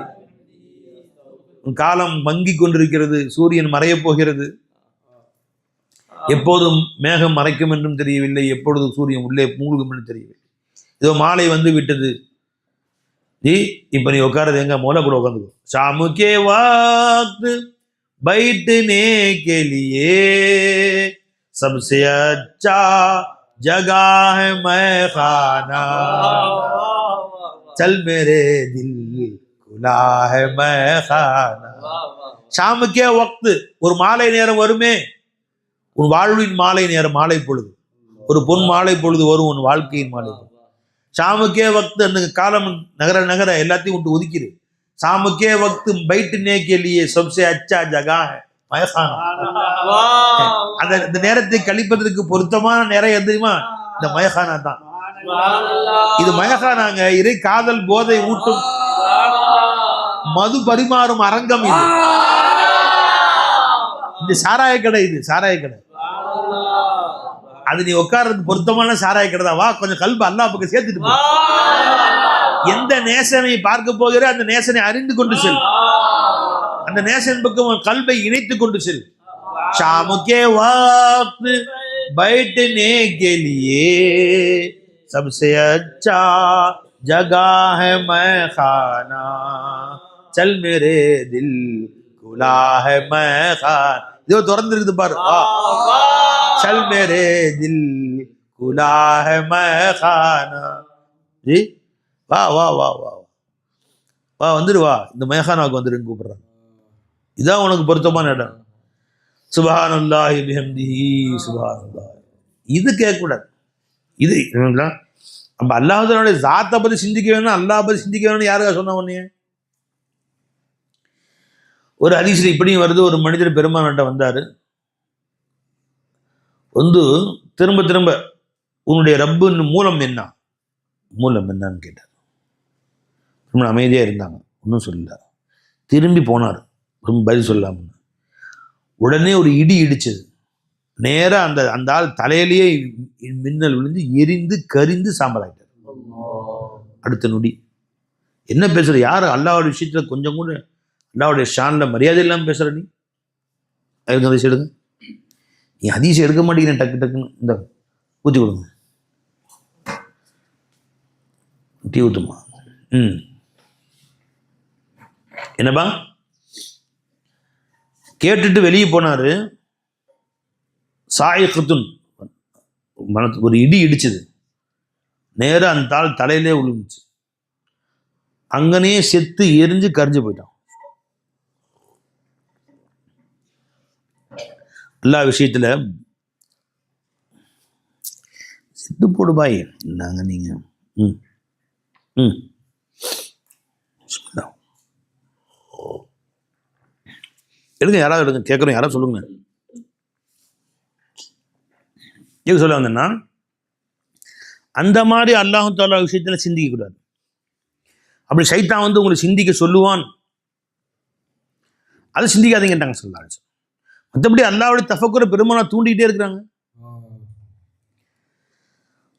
காலம் மங்கி கொண்டிருக்கிறது, சூரியன் மறைய போகிறது. எப்போதும் மேகம் மறைக்கும் என்றும் தெரியவில்லை, எப்பொழுது சூரியன் உள்ளே மூழ்கும் என்று தெரியவில்லை. இதோ மாலை வந்து விட்டது. இப்ப நீ உட்காரது எங்க? மோல கூட உட்காந்துக்கோ. ஷாமுக்கே வக்த் बैठने के लिए सबसे अच्छा जगह है मैखाना चल मेरे दिल खुला है मैखाना. ஷாமுக்கே வக்த், ஒரு மாலை நேரம் வருமே, உன் வாழ்வின் மாலை நேரம், மாலை பொழுது, ஒரு பொன் மாலை பொழுது வரும் உன் வாழ்க்கையின் மாலை பொழுது. ஷாமுக்கே வக்த், அந்த காலம் நகர நகர எல்லாத்தையும் விட்டு ஒதுக்கிடு. ஷாமுக்கே வக்த் बैठने के लिए सबसे अच्छा जगह है मैखाना. அந்த நேரத்தை கழிப்பதற்கு பொருத்தமான நேரம் எது தெரியுமா? இந்த மைஹானா தான். இது மைஹானாங்க, இறை காதல் போதை ஊட்டும் மது பரிமாறும் அரங்கம். இது இந்த சாராய கடை, இது சாராய கடை. அது நீ உட்கார்றதுக்கு பொருத்தமான சாராய கடை தான். வா, கொஞ்சம் கல்பு அல்லாஹ் பக்கம் சேர்த்துட்டு போ. எந்த நேசனை பார்க்க போகிற அந்த நேசனை அறிந்து கொண்டு செல். அந்த நேசன் பக்கம் கல்வை இணைத்து கொண்டு செல். ஷாமுக்கே வக்த் बैठने के लिए सबसे अच्छा जगह है मैखाना चल मेरे दिल खुला है मैखाना. இதோ திறந்து இருக்குது பாரு. चल मेरे दिल குலாஹ மஹானா. ஜி வா வா வா வா வா வந்துடு வா, இந்த மேஹானாவுக்கு வந்துடுன்னு கூப்பிடுறாங்க. இதான் உனக்கு பொருத்தமான இடம். சுப்ஹானல்லாஹி பிஹம்திஹி சுப்ஹானல்லாஹ். இது கேட்கக்கூடாது. இது நம்ம அல்லாஹ்வுடைய ஜாத்தை பற்றி சிந்திக்க வேணும், அல்லாஹ் பற்றி சிந்திக்க வேணும்னு யாருக்கா சொன்ன உடனே? ஒரு ஹதீஸ்ல இப்படியும் வருது, ஒரு மனிதர் பெருமானாட்ட வந்தாரு, வந்து திரும்ப திரும்ப உன்னுடைய ரப்புன்னு மூலம் என்னன்னு கேட்டார். ரொம்ப அமைதியா இருந்தாங்க, ஒன்றும் சொல்லல. திரும்பி போனார், ரொம்ப பதில் சொல்லாம. உடனே ஒரு இடி இடிச்சது, நேரா அந்த ஆள் தலையிலேயே மின்னல் விழுந்து எரிந்து கரிந்து சாம்பலாயிட்டார். அடுத்த நொடி. என்ன பேசுற? யார் அல்லாஹ்வுடைய விஷயத்துல கொஞ்சம் கூட அல்லாஹ்வுடைய ஷான்ல மரியாதை இல்லாமல் பேசுற? நீ அதுக்கு ஹதீஸ் எடுங்க. நீ ஹதீஸ் எடுக்க மாட்டேங்கிறேன், டக்கு டக்குன்னு இந்த ஊற்றி கொடுங்க, டீ ஊற்றுமா. என்னப்பா கேட்டுட்டு வெளியே போனாரு. சாயிகத்துன் மனத்துக்கு ஒரு இடி இடிச்சது, நேராக அந்த தாள் தலையிலே விழுந்துச்சு. அங்கனே செத்து எரிஞ்சு கரிஞ்சு போயிட்டான். எல்லா விஷயத்துல செத்து போடு பாய். நாங்க நீங்க எடுங்க, யாராவது எடுங்க, கேட்குறோம், யாராவது சொல்லுங்க. எது சொல்ல வந்தேன்னா, அந்த மாதிரி அல்லாஹ் தஆலா விஷயத்துல சிந்திக்க கூடாது. அப்படி சைத்தான் வந்து உங்களை சிந்திக்க சொல்லுவான், அதை சிந்திக்காதீங்கட்டாங்க சொல்லலாம். மற்றபடி அல்லாஹ்வுடைய தஃபக்குரை பெருமானா தூண்டிக்கிட்டே இருக்கிறாங்க.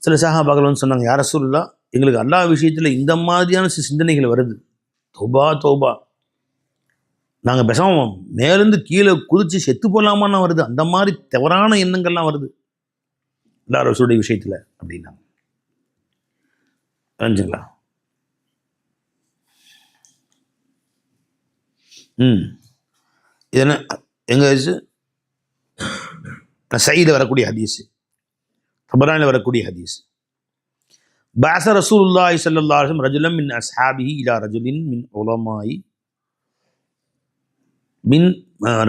சில சஹாபாக்கள் வந்து சொன்னாங்க, யா ரசூலுல்லாஹ், எங்களுக்கு அல்லாஹ் விஷயத்துல இந்த மாதிரியான சிந்தனைகள் வருது, தௌபா தௌபா, நாங்கள் பேசாம மேலேருந்து கீழே குதிச்சு செத்து போகலாமான்னு வருது, அந்த மாதிரி தவறான எண்ணங்கள்லாம் வருது அல்லாஹ் ரசூலுடைய விஷயத்துல அப்படின்னாங்க. புரிஞ்சுங்களா? இது என்ன எங்க சயீல வரக்கூடிய ஹதீஸ், தபரானில் வரக்கூடிய ஹதீஸ். பஅஸ ரசூலுல்லாஹி ஸல்லல்லாஹு அலைஹி வஸல்லம் ரஜுலம் மின் அஸ்ஹாபிஹி இலா ரஜுலின் மின் உலமாஇ மின்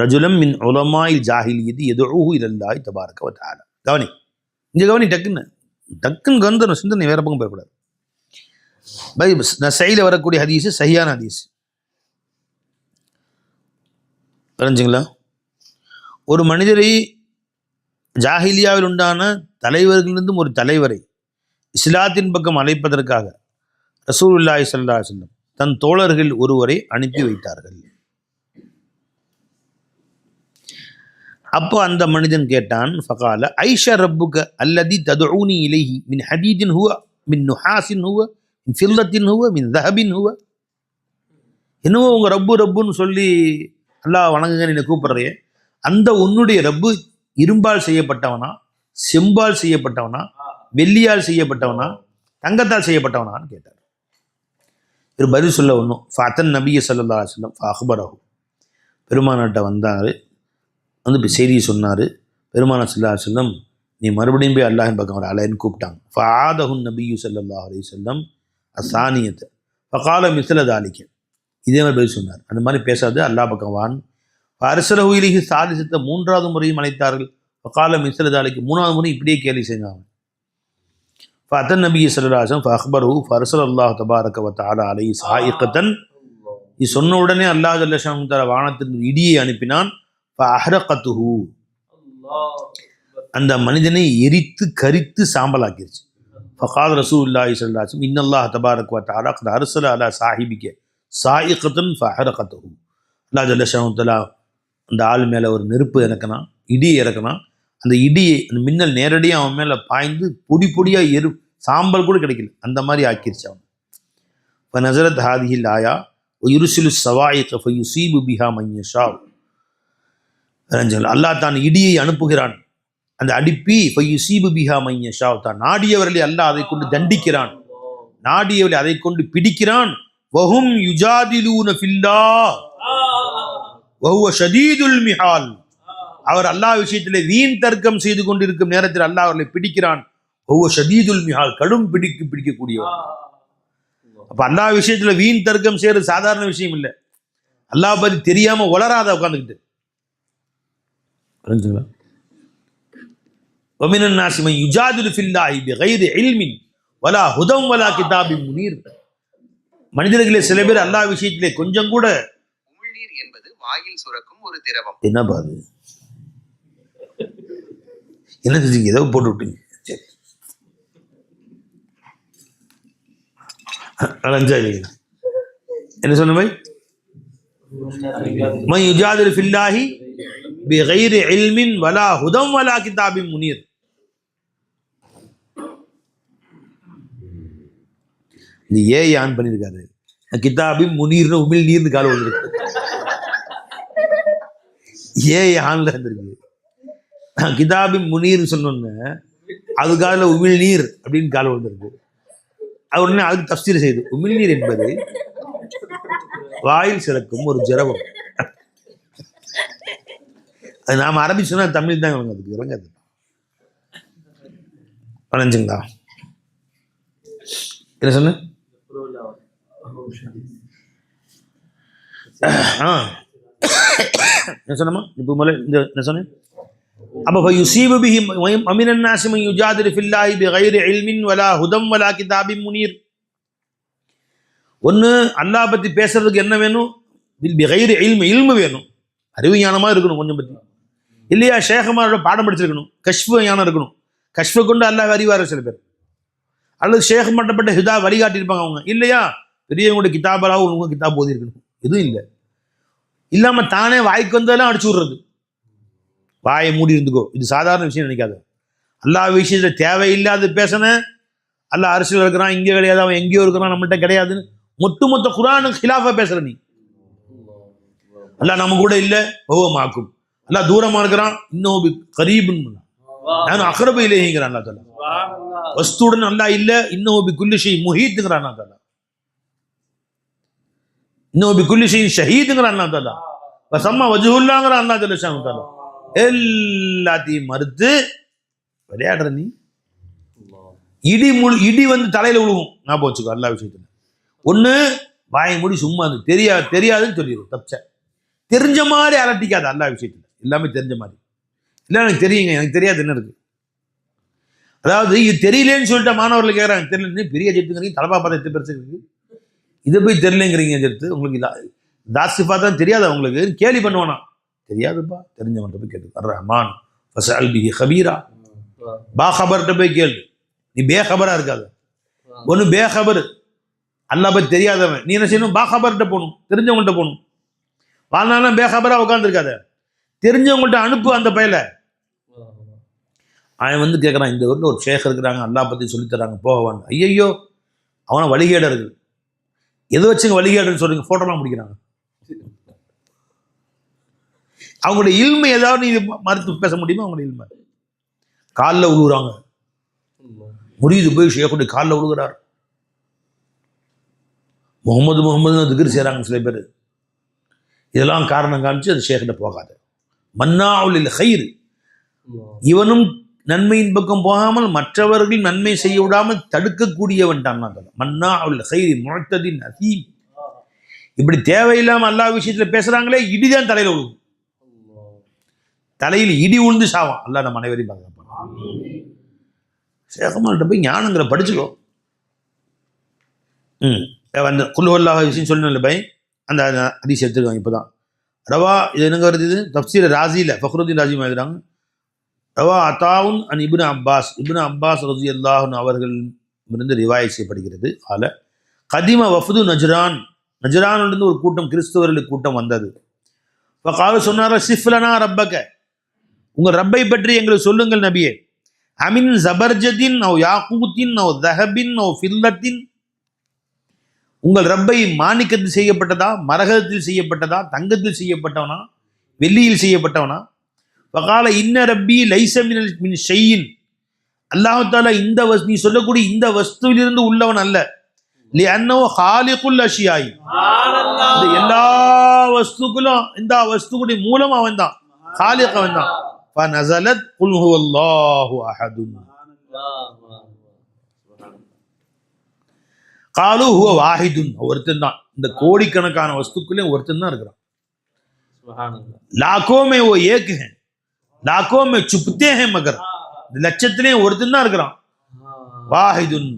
ரஜுலம் மின் உலமாஇல் ஜாஹிலியத்தி யதுஊஹு இலல்லாஹி தபாரக வ தஆலா. கவனி, இங்க கவனி, டக்குன்னு கந்தன சிந்தனை வேற பக்கம் போகக்கூடாது. சயீல வரக்கூடிய ஹதீஸ் சஹியான ஹதீஸ். தெரிஞ்சுங்களா? ஒரு மனிதரை ஜாஹிலியாவில் உண்டான தலைவர்களிலிருந்தும் ஒரு தலைவரை இஸ்லாத்தின் பக்கம் அழைப்பதற்காக ரசூலுல்லாஹி ஸல்லல்லாஹு அலைஹி வஸல்லம் தன் தோழர்கள் ஒருவரை அனுப்பி வைத்தார்கள். அப்போ அந்த மனிதன் கேட்டான், ஃபகால ஐஷா ரப்புக அல்லதி ததுஊனி இலைஹி மின் ஹதீதின் ஹுவ மின் நுஹாசின் ஹுவ மின் ஃபில்லத்தின் ஹுவ மின் தஹபின் ஹுவ. என்னவோ உங்க ரப்புன்னு சொல்லி அல்லாஹ் வணங்குங்க என்னை கூப்பிடுறே, அந்த உன்னுடைய ரப்பு இரும்பால் செய்யப்பட்டவனா, செம்பால் செய்யப்பட்டவனா, வெள்ளியால் செய்யப்பட்டவனா, தங்கத்தால் செய்யப்பட்டவனான்னு கேட்டார். ஒரு பதில் சொல்ல ஒன்றும். ஃபஅத்தன் நபிய ஸல்லல்லாஹு அலைஹி வஸல்லம் ஃபஅக்பரஹு, பெருமானாட்ட வந்தார், வந்து இப்போ செய்தியை சொன்னார். பெருமானார் ஸல்லல்லாஹு அலைஹி வஸல்லம், நீ மறுபடியும் போய் அல்லாஹின் பக்கம் வர அலைன்னு கூப்பிட்டாங்க. ஃபஆதஹு நபியு ஸல்லல்லாஹு அலைஹி வஸல்லம் அஸ்ஸானியத ஃபகால மிஸ்ல தாலிக, இதே மாதிரி பதில் சொன்னார், அந்த மாதிரி பேசாது, அல்லாஹ் பக்கம் வான். அரசலஹு இலைஹி சாலிசத்த, மூன்றாவது முறையும் அழைத்தார்கள். ஃபகால மிஸ்ல தாலிக, மூணாவது முறை இப்படியே கேள்வி செஞ்சாங்க. ஃபஅத்தன் நபிய ஸல்லல்லாஹு அலைஹி வஸல்லம் ஃபஅக்பரஹு ஃபஅர்ஸலல்லாஹு தபாரக வ தஆலா அலைஹி சாயிகத்தன், இது சொன்ன உடனே அல்லாஹ் ஜல்ல ஷானஹு தஆலா வானத்தின் இடியை அனுப்பினான். ஃபஅஹ்ரகத்துஹு, அந்த மனிதனை எரித்து கரித்து சாம்பலாக்கிருச்சு. ஃபகால ரசூலுல்லாஹி ஸல்லல்லாஹு அலைஹி வஸல்லம் இன்னல்லாஹ தபாரக வ தஆலா கத் அர்ஸல அலா சாஹிபிக சாயிகத்தன் ஃபஅஹ்ரகத்துஹு. அல்லாஹ் ஜல்ல ஷானஹு தஆலா அந்த ஆள் மேலே ஒரு நெருப்பு இறக்கினான், இடி இறக்கினான். அந்த இடியை, அந்த மின்னல் நேரடியாக அவன் மேலே பாய்ந்து பொடி பொடியாக சாம்பல் கூட கிடைக்கல, அந்த மாதிரி ஆக்கிருச்சு அவன். இப்போ நஸரத் ஹாதிஹில் ஆயா யுர்சிலு ஸவாயிக ஃபயுஸீபு பிஹா மன் யஷா. அல்லாஹ் தான் இடியை அனுப்புகிறான், அந்த அடிப்பி ஃபயுஸீபு பிஹா மன் யஷா, தான் நாடியவர்களை அல்லாஹ் அதை கொண்டு தண்டிக்கிறான், நாடியவர்களை அதை கொண்டு பிடிக்கிறான். வஹும் யுஜாதிலூன ஃபில்லாஹ் வஹுவ ஷதீதுல் மிஹால், அவர் அல்லாஹ் விஷயத்திலே வீண் தர்க்கம் செய்து கொண்டிருக்கும் நேரத்தில் அல்லாஹ் அவர்களை பிடிக்கிறான். ஒவ்வொரு ஷதீதுல் மிஹால், கடும் பிடிக்கக்கூடியவர். அப்ப அல்லாஹ் விஷயத்துல வீண் தர்க்கம் செய்யறது சாதாரண விஷயம் இல்லை. அல்லாஹ் பத்தி தெரியாம வளராத உட்காந்துக்கிட்டு. وَمِنَ النَّاسِ مَن يُجَادِلُ فِي اللَّهِ بِغَيْرِ عِلْمٍ وَلَا هُدًى وَلَا كِتَابٍ مُنِيرٍ. மனிதர்களே சில பேர் அல்லாஹ் விஷயத்திலே கொஞ்சம் கூட உமிழ்நீர் என்பது வாயில் சுரக்கும் ஒரு திரவம். என்ன பாது என்ன செஞ்சீங்க? ஏதோ போட்டு விட்டீங்க. சரி, என்ன சொன்ன பாய்? மன் யுஜாதிலு ஃபில்லாஹி பிகைரி இல்மின் வலா ஹுதம் வலா கிதாபின் முனீர். இது ஏன் ஆன் பண்ணியிருக்காரு? கிதாபின் முனீர்னு உமிழ் நீர்னு கால் வந்துருக்கு. ஏன் ஆன்ல இருந்திருக்கு? கிதாபின் முனீர்னு சொன்னோன்னு அது காலில் உமிழ் நீர் அப்படின்னு கால் வந்துருக்கு. அது உடனே அதுக்கு தஃப்சீர் செய்து, உமிழ்நீர் என்பது வாயில் சிறக்கும் ஒரு திரவம். அது நாம் அரபி சொன்னா தமிழ் தான் அதுக்கு இறங்காது. வணஞ்சுங்களா? என்ன சொன்ன? என்ன சொன்னமா இப்போ முதல்ல இந்த என்ன சொன்னேன்? அப்போ யுஸீபு பிஹி வமினன் நாஸி மன் யுஜாதிலு ஃபில்லாஹி பிகைரி இல்மின் வலா ஹுதம் வலா கிதாபின் முனீர். ஒன்று அல்லாஹ் பற்றி பேசுறதுக்கு என்ன வேணும்? பிகைரி இல்மு வேணும், அறிவு ஞானமாக இருக்கணும் கொஞ்சம் பற்றி. இல்லையா ஷேகமாரோட பாடம் படிச்சிருக்கணும், கஷ்ஃபு ஞானம் இருக்கணும். கஷ்ஃபை கொண்டு அல்லாஹ் அறிவார் சில பேர். அல்லது ஷேக் மட்டப்பட்ட ஹிதா வழிகாட்டியிருப்பாங்க அவங்க. இல்லையா பெரியவங்களோட கிதாபராக உங்க கிதாப் போதி இருக்கணும். எதுவும் இல்லை. இல்லாமல் தானே வாய்க்கு வந்ததெல்லாம் அடிச்சு விடுறது. வாயை மூடி இருந்துக்கோ, இது சாதாரண விஷயம் நினைக்காது. அல்லாஹ் விஷயத்துல தேவையில்லாத பேசினேன். அல்லாஹ் அரசியல் இருக்கிறான், இங்கே கிடையாது, அவன் எங்கேயோ இருக்கிறான், நம்மள்கிட்ட கிடையாதுன்னு மொத்த குர்ஆனுக்கு ஹிலாஃபா பேசுற நீ. அல்லாஹ் நம்ம கூட இல்லை, மாக்கும். அல்லாஹ் தூரமா இருக்கிறான், இன்னும் கரீபுன்னு நான் அக்ரபு இலேஹிங்கிறான் அல்லாஹ் தஆலா. வஸ்துடன் அல்லாஹ் இல்லை, இன்னும் குல்லி ஷை முஹீத்ங்கிறான் அல்லாஹ் தஆலா. இன்னும் குல்லி ஷை ஷஹீதுங்கிறான் அல்லாஹ் தஆலா. வஸம்மா வஜ்ஹுல்லாஹ்ங்கிறான் அல்லாஹ் ஜல்ல தஆலா. எல்லாத்தையும் மறுத்து விளையாடுற நீ. இடி வந்து தலையில விழுவும். நான் போச்சுக்கோ எல்லா விஷயத்துல. ஒண்ணு வாயை மூடி சும்மா தெரியாதுன்னு சொல்லிடும். தப்பிச்ச தெரிஞ்ச மாதிரி அலட்டிக்காது. எல்லா விஷயத்துல எல்லாமே தெரிஞ்ச மாதிரி. இல்லை எனக்கு தெரியுங்க, எனக்கு தெரியாது என்ன இருக்கு. அதாவது இது தெரியலேன்னு சொல்லிட்ட மாணவர்கள் கேட்கறாங்க, தெரியல பெரிய ஜெத்துங்கிறீங்க, தலப்பா பார்த்தா எட்டு பெருசு இருக்கு, இதை போய் தெரியலங்கிறீங்க. ஜெத்து உங்களுக்கு தாசிஃபா தான் தெரியாது உங்களுக்கு, கேலி பண்ணுவானா? தெரியாதுப்பா, தெரிஞ்சவன்கிட்ட போய் கேட்டு. ரஹ்மான் ஃபஸஅல் பிஹி ஹபீரா, பாஹபர்கிட்ட போய் கேளு. நீ பேஹபரா இருக்காது. ஒன்று பேஹபர் அல்லாஹ் பத்தி தெரியாதவன், நீ என்ன செய்யணும்? பாஹபர்கிட்ட போகணும், தெரிஞ்சவங்கள்ட்ட போகணும். வாழ்நாளும் பேஹபரா உட்காந்துருக்காத, தெரிஞ்சவங்கள்ட்ட அனுப்பு அந்த பையல. அவன் வந்து கேட்குறான், இந்த ஊரில் ஒரு ஷேக் இருக்கிறாங்க, அல்லாஹ் பற்றி சொல்லித்தராங்க, போக வேண்டாம். ஐயையோ அவனை வழிகேடர்கள். எதை வச்சுங்க வழிகேடுன்னு சொல்றீங்க? ஃபோட்டோலாம் முடிக்கிறாங்க. அவங்களுடைய இல்மை ஏதாவது நீ மறுத்து பேச முடியுமா? அவங்களுடைய இல்மை காலில் விழுகுறாங்க. முரீது போய் ஷேக்குடைய காலில் விழுகிறார். முகமதுன்னு திக்ர் செய்கிறாங்க சில பேர். இதெல்லாம் காரணம் காமிச்சு அது ஷேக்கிட்ட போகாது. மன்னாவுல் ஹைர், இவனும் நன்மையின் பக்கம் போகாமல் மற்றவர்கள் நன்மை செய்ய விடாமல் தடுக்கக்கூடியவன் தான். மன்னாவுல் ஹைர் முஅத்ததின் அதீம். இப்படி தேவையில்லாமல் அல்லாஹ் விஷயத்துல பேசுறாங்களே, இடிதான் தலையில விழுகும். தலையில் இடி உழுந்து சாவான். அல்லாஹ் நம்ம அனைவரையும் பாதுகாப்பான். ஷேகமால்கிட்ட போய் ஞானங்களை படிச்சுக்கோ. அந்த குல்லுவல்லாஹ் விஷயம் சொல்லணும் பை, அந்த ஹதீஸ் எடுத்துருக்காங்க இப்போதான். ரவா இது என்னங்க வருது? இது தஃப்சீர் ராசியில் ஃபக்ருதீன் ராசி எழுதுறாங்க. ரவா அத்தாவுன் அன் இப்னு அப்பாஸ் ரலியல்லாஹு அன்ஹு அவர்கள் இருந்து ரிவாயத் செய்யப்படுகிறது. ஆல கதிம வஃது நஜ்ரானிலிருந்து ஒரு கூட்டம், கிறிஸ்தவர்களுக்கு கூட்டம் வந்தது. இப்போ கால சொன்னார சிஃப்லனா ரப்பக, உங்கள் ரப்பை பற்றி எங்களுக்கு சொல்லுங்கள் நபியே. அமின் ஜபர்ஜதின் நோ யாக்கூத்தின் நோ தஹபின் நோ ஃபில்லத்தின், உங்கள் ரப்பை மாணிக்கத்தில் செய்யப்பட்டதா, மரகதத்தில் செய்யப்பட்டதா, தங்கத்தில் செய்யப்பட்டவனா, வெள்ளியில் செய்யப்பட்டவனா? ஃபகால இன்ன ரப்பி லைஸ மின் ஷையின், அல்லாஹ் தஆலா இந்த நீ சொல்லக்கூடிய இந்த வஸ்துவிலிருந்து உள்ளவன் அல்ல. லிஅன்னஹு ஹாலிகுல் அஷ்யாய், இந்த எல்லா வஸ்துக்களும் இந்த வஸ்துக்குடைய மூலம் அவன் தான், ஹாலிக் அவன் தான். ஃபநஸலத் குல் ஹுவல்லாஹு அஹதுன். காலு ஹுவ வாஹிதுன், ஒருத்தன் தான். இந்த கோடிக்கணக்கான வஸ்துக்குள்ளே ஒருத்தன் தான் இருக்கிறான். लाखों में वो एक है, लाखों में छुपते हैं, मगर லட்சத்திலேயும் ஒருத்தன் தான் இருக்கிறான். வாஹிதுன்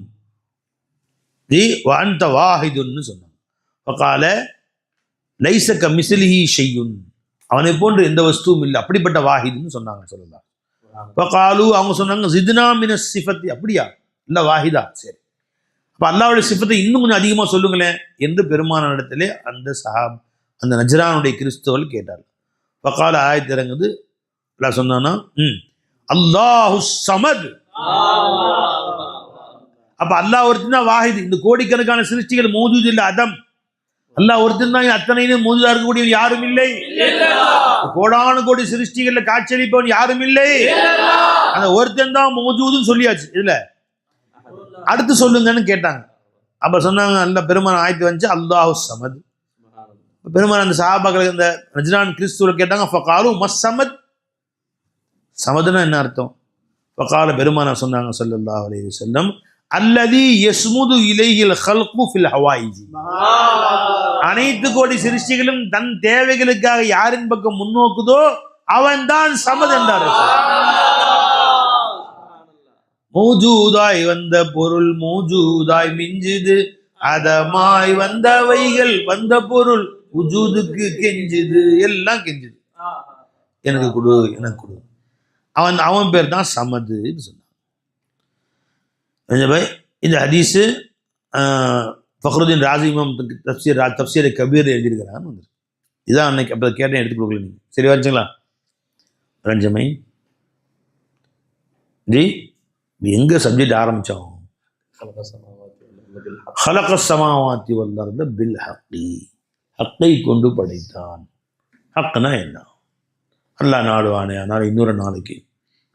தி வஅன்த வாஹிதுன்னு சொன்னாங்க. ஃபகால லைஸ கமிஸ்லிஹி ஷையுன், அவனை போன்று எந்த வஸ்துவும் இல்லை, அப்படிப்பட்ட வாஹிதுன்னு சொன்னாங்க ஸல்லல்லாஹு. ஃபகாலு, அவங்க சொன்னாங்க ஜித்னா மினஸ் சிஃபத்தி, அப்படியா இல்லை வாஹிதா, சரி அப்போ அல்லாஹ்வுடைய சிஃபத்தை இன்னும் கொஞ்சம் அதிகமாக சொல்லுங்களேன் என்று பெருமான இடத்திலே அந்த நஜ்ரானுடைய கிறிஸ்தவர்கள் கேட்டார். ஃபகால, ஆயத்து இறங்குது. அல்லாஹ் சொன்னானா, அல்லாஹு ஸமத். அப்ப அல்லாஹ் ஒருத்தன் தான் வாஹித். இந்த கோடிக்கணக்கான சிருஷ்டிகள் மௌஜூத் இல்லை, அதம். அல்லாஹ் ஒருத்தன் தான், அத்தனையும் மௌஜூதா இருக்கக்கூடிய யாரும் இல்லை. கோடான கோடி சிருஷ்டிகள்ல காட்சியளிப்பவன் யாரும் இல்லை, அந்த ஒருத்தன் தான் மௌஜூதுன்னு சொல்லியாச்சு. இதுல அடுத்து சொல்லுங்கன்னு கேட்டாங்க. அப்ப சொன்னாங்க, அல்ல பெருமான் ஆயத்து வந்துச்சு, அல்லாஹு ஸமத். பெருமான் அந்த சஹாபாக்கள் அந்த நஜ்ரான் கிறிஸ்துவ கேட்டாங்க, ஃபகாலு மஸ்ஸமத், சமதுனா என்ன அர்த்தம்? ஃபகால, பெருமானா சொன்னாங்க ஸல்லல்லாஹு அலைஹி வஸல்லம், அல்லதி யஸ்முது இலைஹில் ஹல்கு ஃபில் ஹவாயிஜி, அனைத்து கோடி சிருஷ்டிகளும் தன் தேவைகளுக்காக யாரின் பக்கம் முன்னோக்குதோ அவன் தான் சமத் என்றார். மௌஜூதாய் வந்த பொருள் மௌஜூதாய் மிஞ்சுது, அதமாய் வந்தவைகள் வந்த பொருள் உஜூதுக்கு கெஞ்சுது, எல்லாம் கெஞ்சுது, எனக்கு கொடு எனக்கு கொடு. அவன் பேர் தான் சமதுன்னு சொன்னான். இந்த ஹதீஸு ஃபக்ருதீன் ராஸி இமாம் தப்சீர் கபீர் எழுதியிருக்கிறான்னு வந்து. இதான் அன்னைக்கு அப்போ கேட்டேன், எடுத்து கொடுக்கல நீங்கள். சரி வச்சுங்களா ரஞ்சமை ஜி, எங்கே சப்ஜெக்ட் ஆரம்பித்தோம்? خلق السماوات والارض بالحق, ஹக்கை கொண்டு படைத்தான். ஹக்னா என்ன? அல்லாஹ் நாடுவானே ஆனால் இன்னொரு நாளைக்கு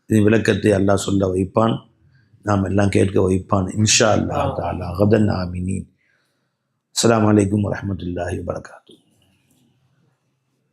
இது விளக்கத்தை அல்லாஹ் சொல்ல வைப்பான், நாம் எல்லாம் கேட்க வைப்பான் இன்ஷா அல்லாஹ் தஆலா. கதன் ஆமீன். அஸ்ஸலாமு அலைக்கும் வரஹ்மத்துல்லாஹி வபரகாத்துஹு.